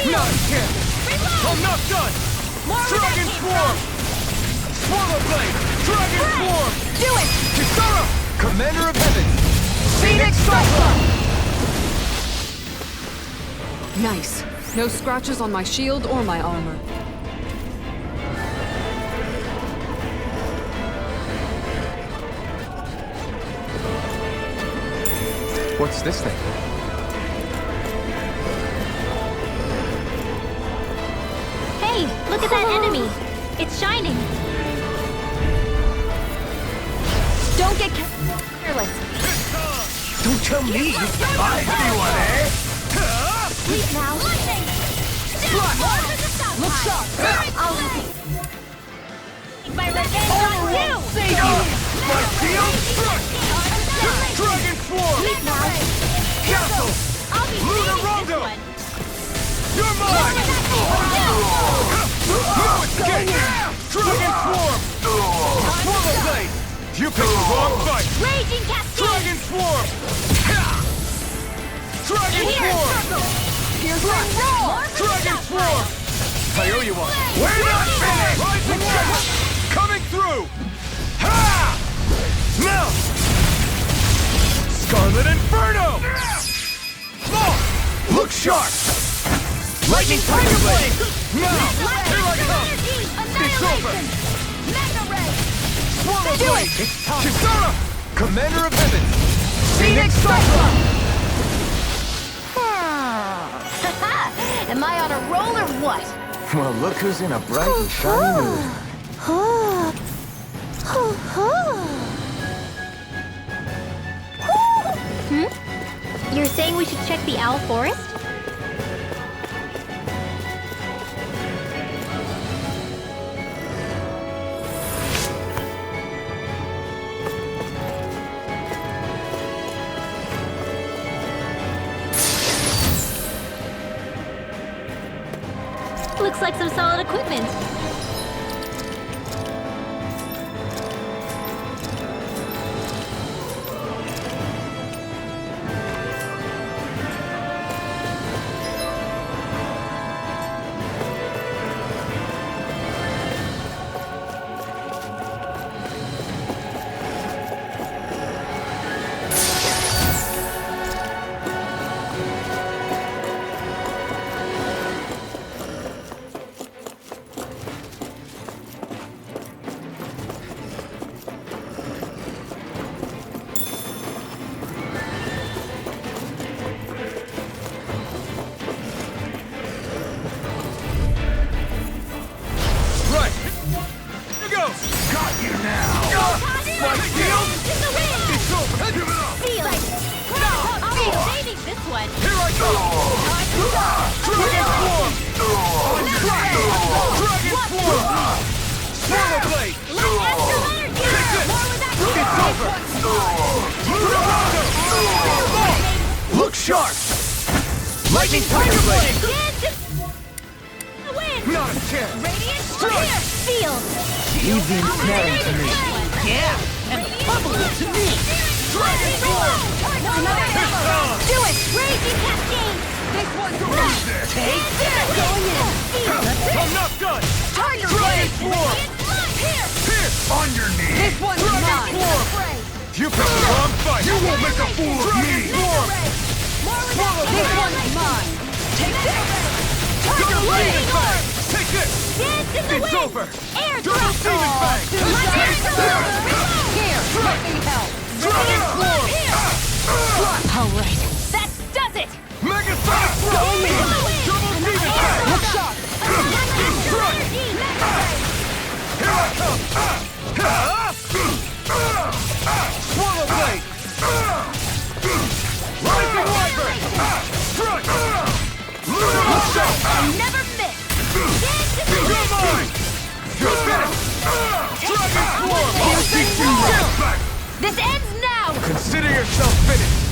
Not a chance! I'm not done! Dragon Form! Swallow blade! Dragon Form! Do it! Kisara! Commander of Heaven! Phoenix Cyclone! Nice. No scratches on my shield or my armor. What's this thing? Hey, look at that enemy! It's shining! Don't get careless! Don't tell me you can buy anyone, eh? Sleep now! Lightning! Look sharp! I'll take my revenge on you! My shield! Dragon Form! Sleep now! Castle! I'll be Luna saving Rondo! this one! You're mine! No escape! Dragon Form! Swallow blade! You picked the wrong fight! Raging Cascade! Dragon Form! Dragon Here! Form! Here's my roar! Dragon Form! I owe you one. We're not finished! Rising Shadow! Coming through! Ha! Now! Scarlet Inferno! Oh! Look sharp! Lightning Tiger Blade! Now! Here I come! It's over! Swallow Blade! Kisara! Commander of Heaven! Phoenix Cyclone! Am I on a roll or what? Well, look who's in a bright and shiny mood. You're saying we should check the Owl Forest? Looks like some solid equipment. Look sharp! Lightning Tiger Blade! Not a chance! Radiant Field! Leave the ensnaring to me. Yeah, and the bubble to me. Dragon Form! Do it! Raging Cascade! Take this! Going in! I'm not done! Tiger Dragon Form! Here! On your knees! This one's Dragon mine! Form! You picked the wrong fight! You won't make a fool of me! Form! This one's mine! Take this! Double Demon Fang! Take this! Dance in the It's wind! over! Air Double thrust! Demon Fang! Take Here! Here! Let me help! Dragon Form! All right, that does it! Mega Sonic Throw! Double Demon Fang! Look sharp! Here I come! Swallow Blade! Rising Wyvern! Strike! Look sharp! Never miss! You're mine! You're finished! Dragon Form! Get back! This ends now! Consider yourself finished!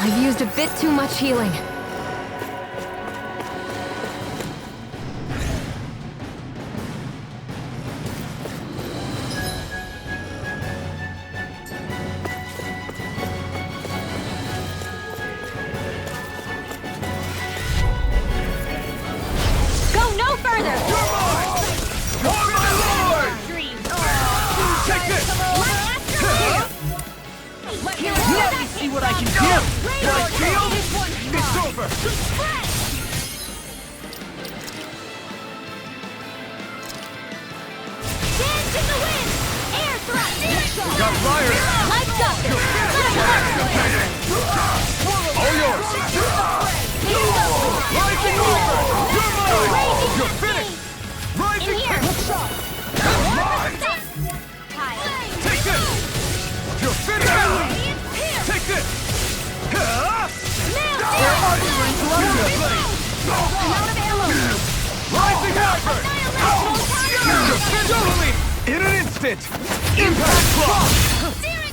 I've used a bit too much healing. Go no further! You're mine! Oh my lord! Take this! Let me see what I can do. Got healed? It's over! Dance in the wind! Air thrust! Got fire! Like justice! All yours! Rising Wyvern! You're mine! You're finished! In Rising here! That's mine! Take this! You're finished! Take this! Rising Wyvern! You're finished! Totally! In an instant! Impact Claw! Take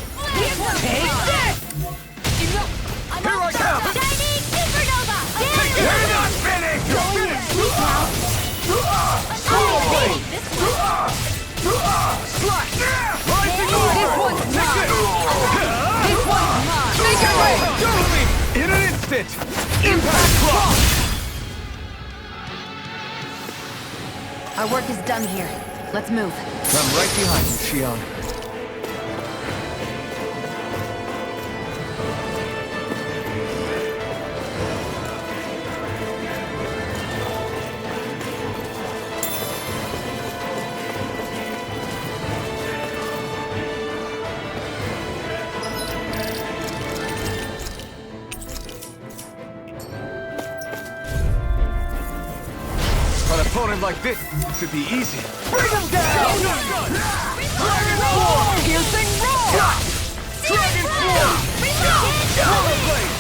this! Here I come! Shining Supernova! You're not finished! You're finished! Swallow Blade! Slash! Rising Wyvern! Take this! This one's mine! Make it rain! Totally! In an instant! Impact block! Our work is done here. Let's move. I'm right behind you, Shion. An opponent like this should be easy. Bring him down! Dragon Form! Piercing roll! Dragon Form! Roller Blade!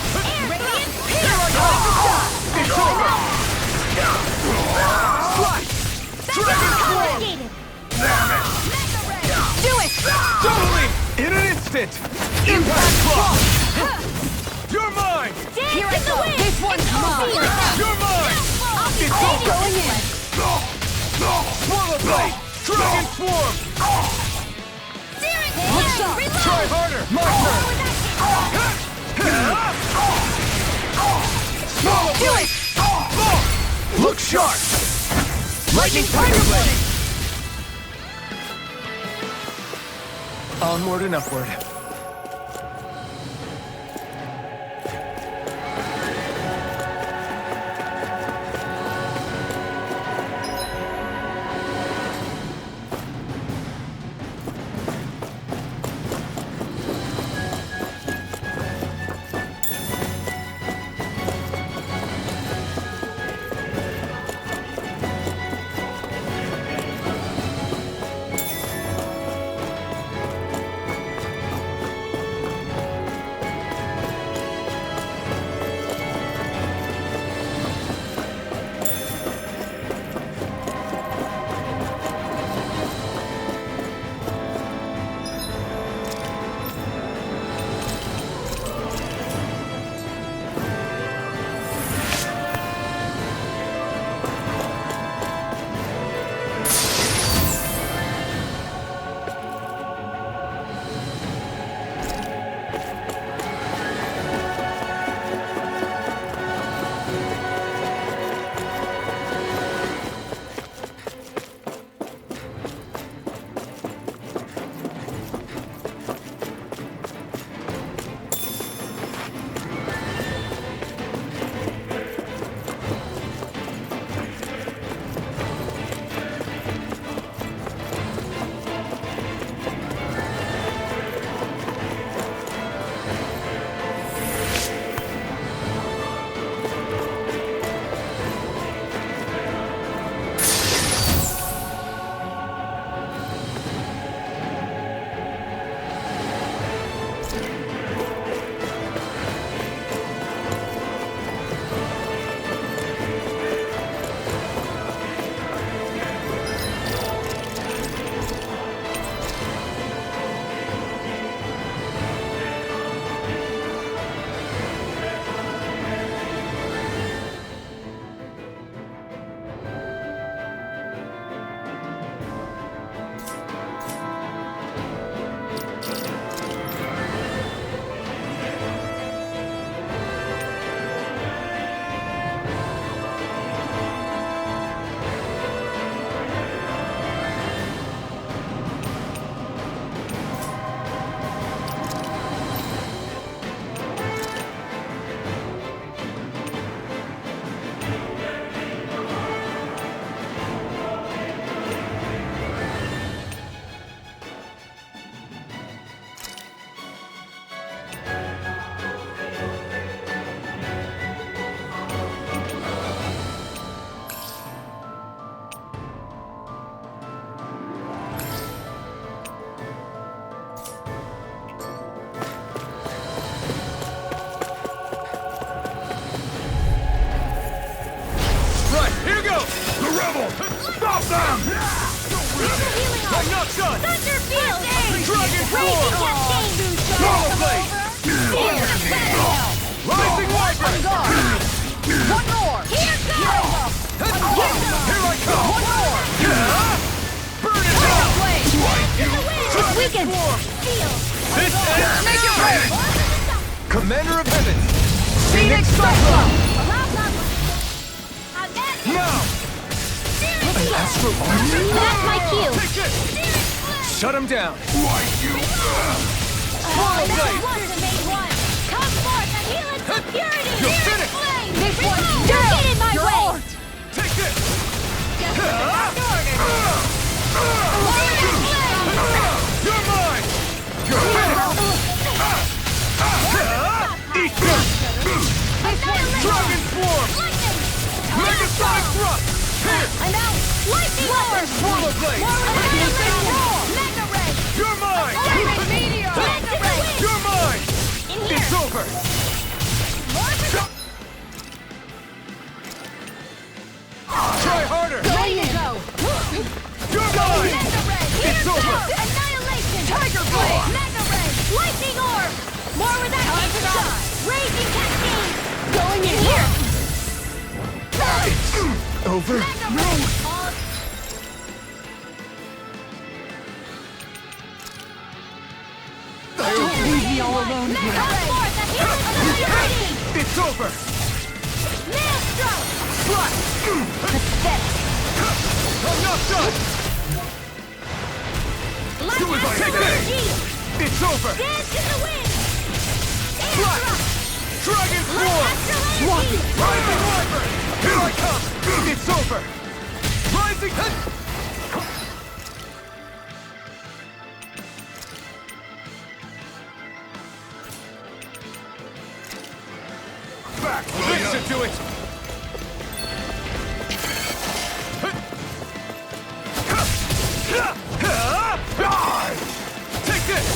Here I go! It's over! Slice! Dragon Form! Do it! Totally! In an instant! Impact block! You're mine! Here I go! This one's mine! You're mine! It's over! Going in! Swallow Blade! Dragon Form! Look sharp! Try harder! My turn! Swallow Blade! Look sharp! Lightning Tiger Blade! Onward and upward. Stop them! I'm not done! Thunder Field! Dragon Raging Form! Cascade! Swallow Blade! Rising Wyvern! One more! Here goes! Here I come! One more! Burn it down! Weaken! This ends Make it rain! Commander of Heaven! Phoenix Cyclone! Now! An Astral Archer? That's my cue. Take it! Shut him down! Swallow Blade! Come forth and heal its impurity! You're finished! This one's don't get in my way! Take it! You're mine! You're finished! Eat this! Dragon Swarm! Megasonic Thrust! Here! I'm out! Lightning Orb! Swallow Blade! Mega Ray! You're mine! Flaming Meteor! Mega Ray! You're mine! In here! It's over! Try harder! There you go! You're mine! Mega Ray! It's over! Annihilation! Tiger Blade! Mega Ray! Lightning Orb! More with that time to shine! Raging Cascade! Going in here! Over? Mega Ray! Don't leave me all alone here! Come forth and heal its impurity! It's over! Maelstrom! Slash! Pathetic! I'm not done! Do as I say! It's over! Dance in the wind! Slash! Dragon Swarm! Swampy! Rising Wyvern! Here I come! It's over! Rising... Back! This should do it! Take this!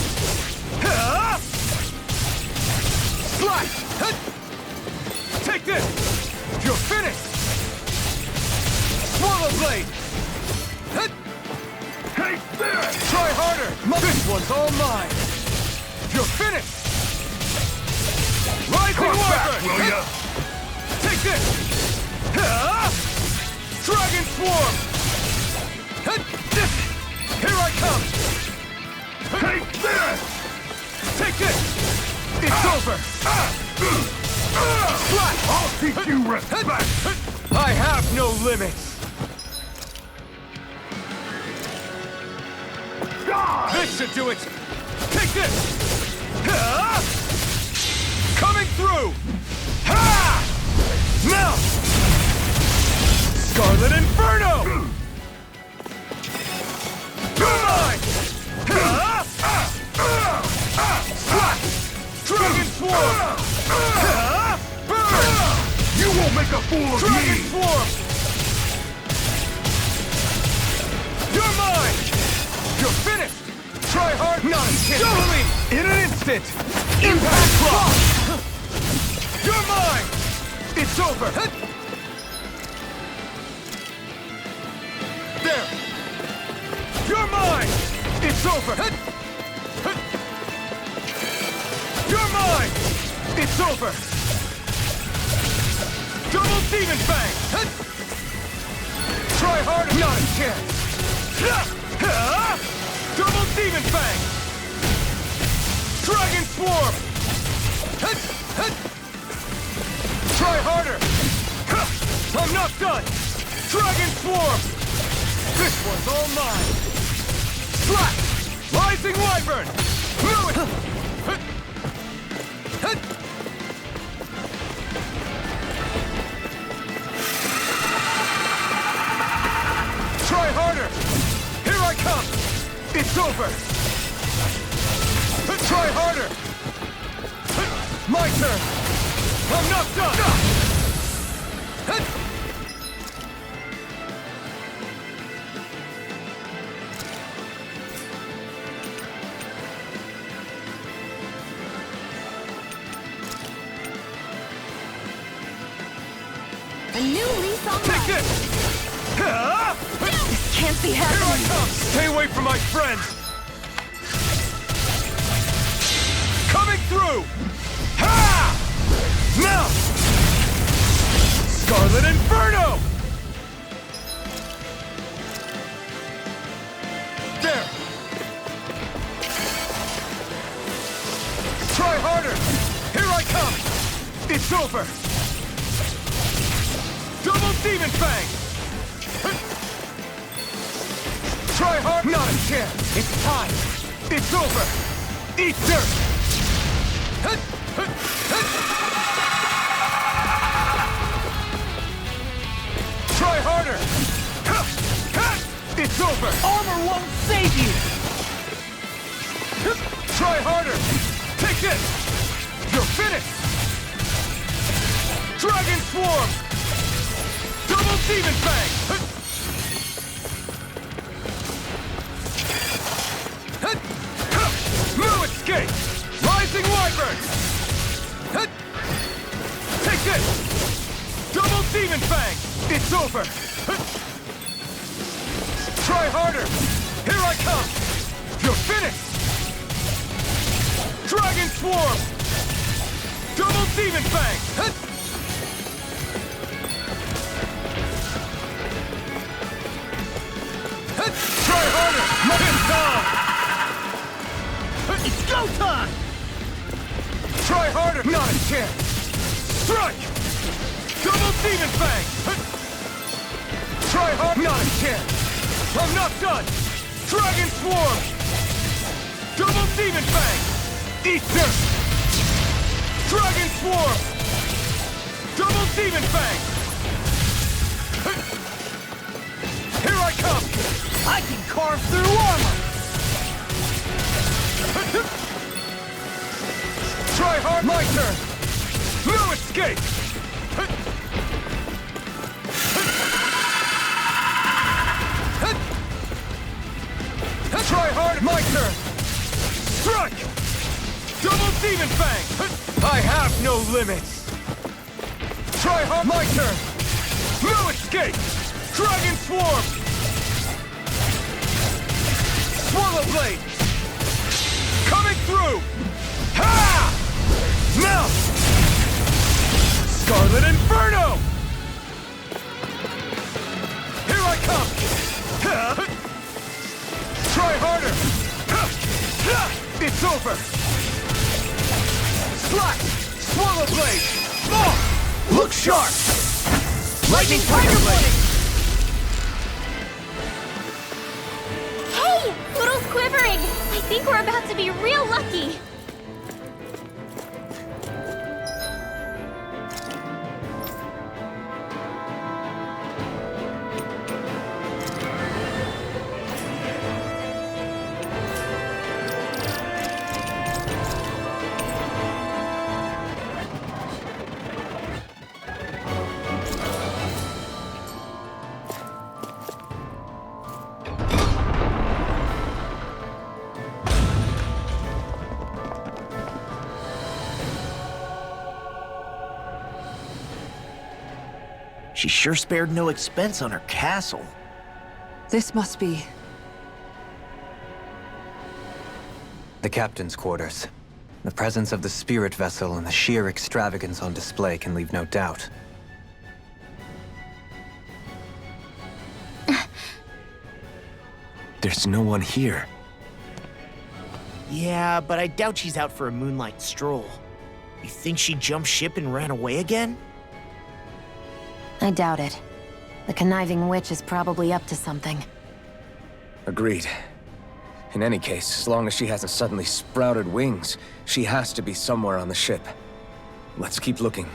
Slash! Take this! You're finished! Swallow Blade! Take this! Try harder! This one's all mine! You're finished! Rising Wyvern! Take this! Dragon Swarm! Here I come! Take this! Take this! It's over! Slash! I'll teach you respect! I have no limits! This should do it! Take this! Coming through! Ha! Now! Scarlet Inferno! You're mine! Slash! Dragon Swarm! Burn! You won't make a fool of me! Dragon Swarm! You're mine! You're finished! Try hard! Not a chance! Show me! In an instant! Impact Block! You're mine! It's over! There! You're mine! It's over! You're mine! It's over! Double Demon Fang! Try harder! Not a chance! Double Demon Fang! Dragon Swarm! Try harder! I'm not done! Dragon Swarm! This one's all mine! Slap! Rising Wyvern! Try harder! Here I come! It's over! Try harder! My turn! I'm not done! A new lease on Take life! this! This can't be Here I happening! come! Stay away from my friends! Coming through! Ha! Now! Scarlet Inferno! There! Try harder! Here I come! It's over! Double Demon Fang! Try hard, not a chance! It's time! It's over! Eat dirt! Try harder! It's over! Armor won't save you! Try harder! Take this! You're finished! Dragon Swarm! Double Demon Fang! No escape! Rising Wyvern! Take this! Double Demon Fang! It's over! Try harder! Here I come! You're finished! Dragon Swarm! Double Demon Fang! Try harder! It's It's go time! Try harder! Not a chance! Strike! Double Demon Fang! Try hard! Not a chance! I'm not done! Dragon Swarm! Double Demon Fang! Eat dirt! Dragon Swarm! Double Demon Fang! Here I come! I can carve through armor! Try hard! My turn! No escape! Try hard! My turn! Strike! Double Demon Fang! I have no limits! Try hard! My turn! No escape! Dragon Swarm! Swallow Blade! Coming through! Ha! Now! Scarlet Inferno! Here I come! Try harder! It's over! Slash! Swallow Blade! Oh! Look sharp! Lightning Tiger Blade! Hey! Poodle's quivering! I think we're about to be real lucky! She sure spared no expense on her castle. This must be... The captain's quarters. The presence of the spirit vessel and the sheer extravagance on display can leave no doubt. There's no one here. Yeah, but I doubt she's out for a moonlight stroll. You think she jumped ship and ran away again? I doubt it. The conniving witch is probably up to something. Agreed. In any case, as long as she hasn't suddenly sprouted wings, she has to be somewhere on the ship. Let's keep looking.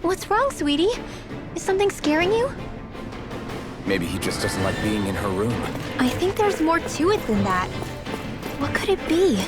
What's wrong, sweetie? Is something scaring you? Maybe he just doesn't like being in her room. I think there's more to it than that. What could it be?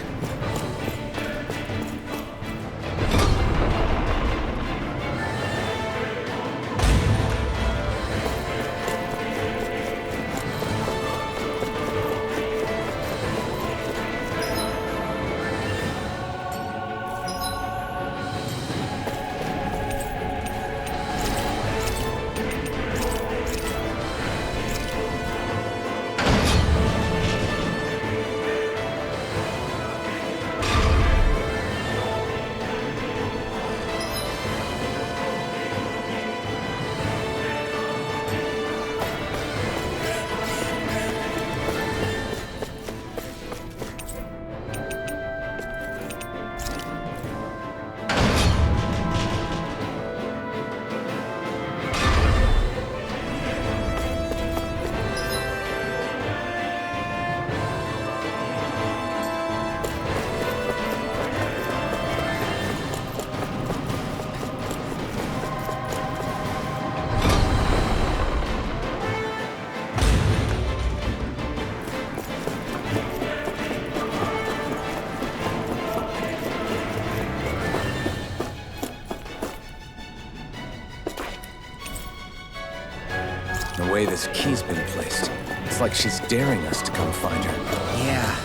way this key's been placed. It's like she's daring us to come find her. Yeah,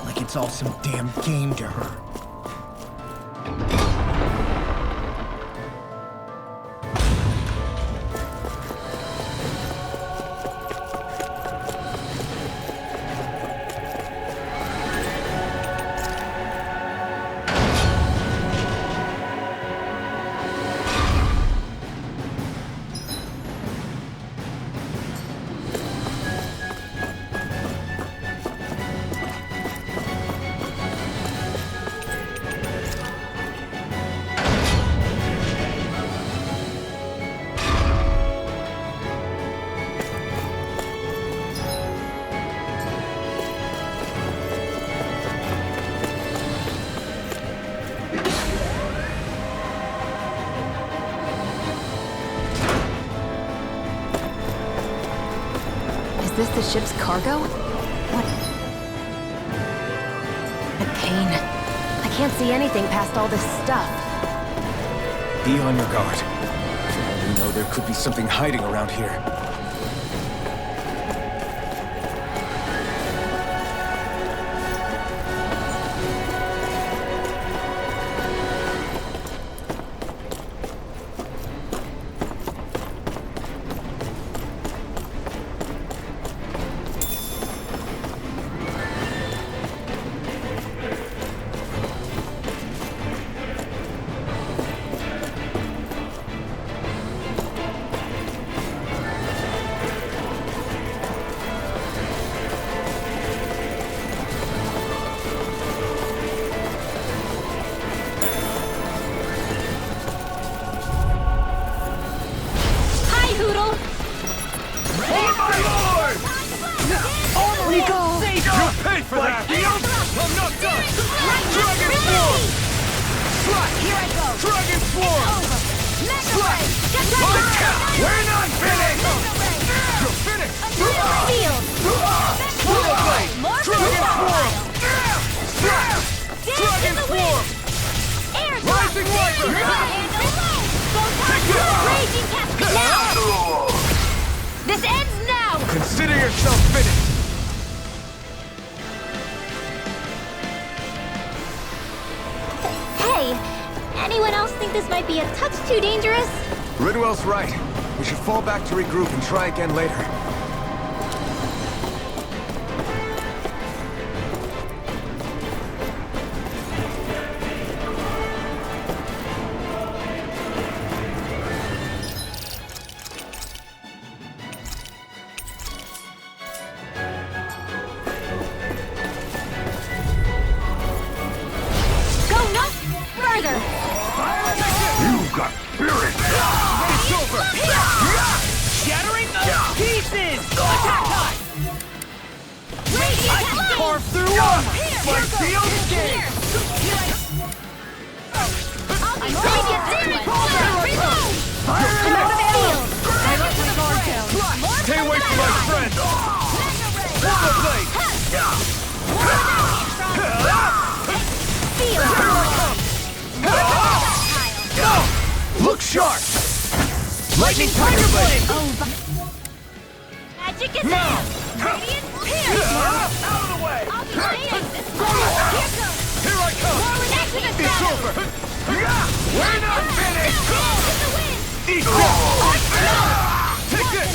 like it's all some damn game to her. Is this the ship's cargo? What? A pain. I can't see anything past all this stuff. Be on your guard. You know there could be something hiding around here. For that! I'm not done! Dragon Swarm! Slash! Here I go! Dragon Swarm! Slash! We're not finished! You're finished! Swallow Blade! Dragon Swarm! Slash! Dragon Swarm! Rising Viper! Take it! Raging Cascade now! This ends now! Consider yourself finished! Anyone else think this might be a touch too dangerous? Ridwell's right. We should fall back to regroup and try again later. Shattering those pieces! Attack time! I can carve through armor! My shield engage! Stay away from my friend! Swallow Blade! Look sharp! Lightning Tiger Blade! Magic is now! Radiant Pierce! Out of the way! I'll be waiting! Here I come! It's over! We're not finished! Eat this! Take this!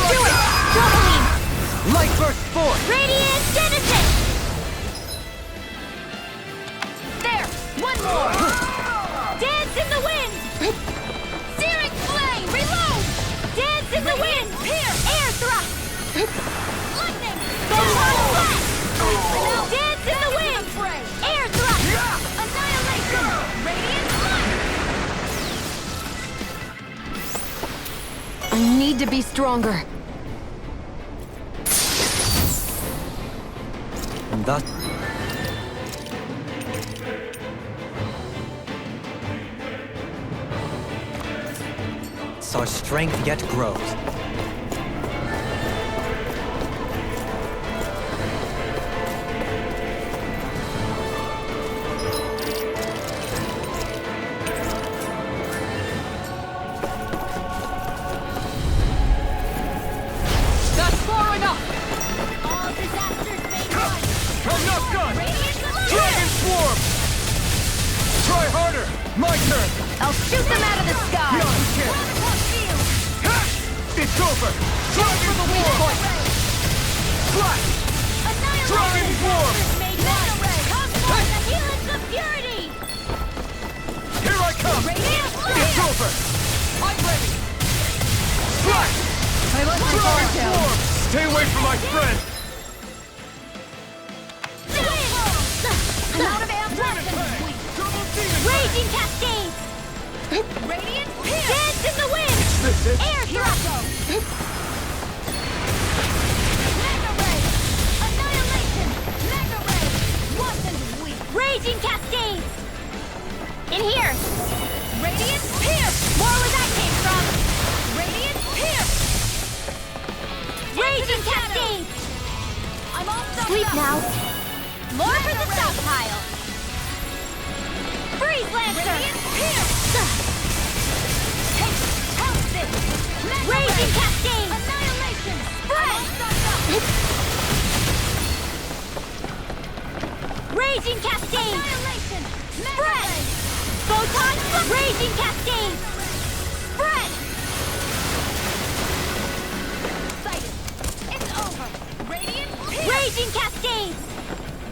Do it! Double beam! Light Burst Force! Radiant Genesis! There! One more! Dance in the wind! Searing Flame! Reload! Dance in the wind! Air Thrust! Lightning! Flash! Dance in the wind! Air Thrust! Annihilation! Radiant Light! I need to be stronger. And thus... our strength yet grows. Shoot them out of the sky! None can! Ha! It's over! Dragon form! Flash! Dragon form! Here I come! It's over! I'm ready! Flash! Dragon form! Stay away from my friend! I'm out of amp Raging Cascades! Radiant Dance in the wind! Air Draco! Mega Ray! Annihilation! Mega Ray! Wasn't weak! Raging Cascades! In here! Radiant Pierce! More where that came from! Radiant Pierce! Raging Cascades! I'm all sleep now! More for the stockpile! Freeze Lancer! Raging Cascade! Annihilation! Spread! Raging Cascade! Annihilation! Spread! Photon! Raging Cascade! Spread! Sighted! It's over! Radiant! Raging Cascades!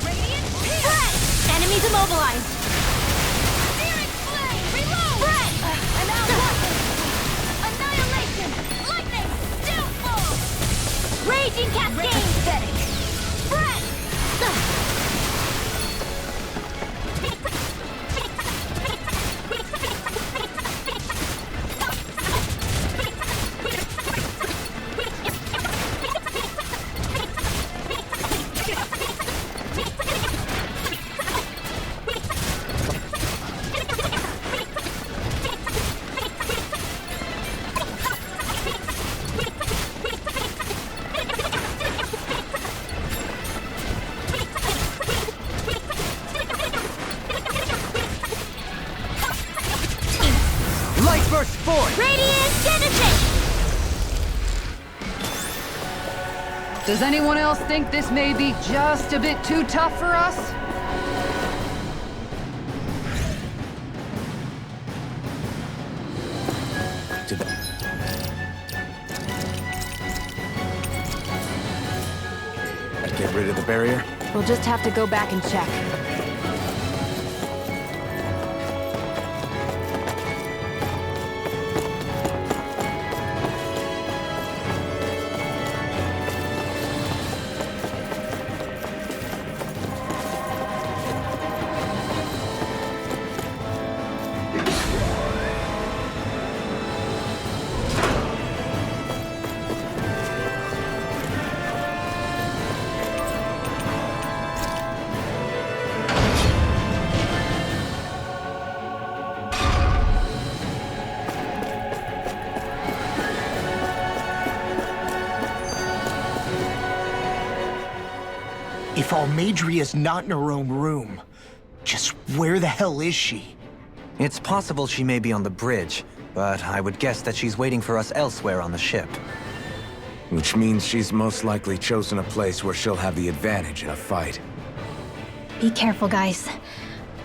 Radiant! Spread! Enemies immobilized! Spread! I'm out watching! Annihilation! Lightning! Downfall! Raging Cascade! Pathetic! Spread! Light burst forth! Radiant Genesis! Does anyone else think this may be just a bit too tough for us? Get rid of the barrier? We'll just have to go back and check. If Almadria's not in her own room, just where the hell is she? It's possible she may be on the bridge, but I would guess that she's waiting for us elsewhere on the ship. Which means she's most likely chosen a place where she'll have the advantage in a fight. Be careful, guys.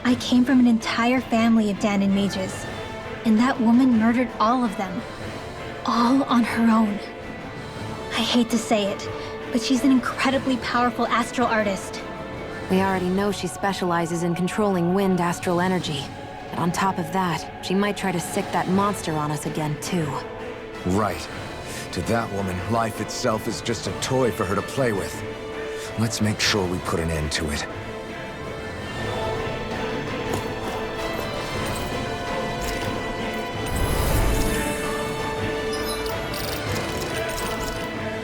I came from an entire family of Danon mages, and that woman murdered all of them. All on her own. I hate to say it, but she's an incredibly powerful astral artist. We already know she specializes in controlling wind astral energy. But on top of that, she might try to sick that monster on us again, too. Right. To that woman, life itself is just a toy for her to play with. Let's make sure we put an end to it.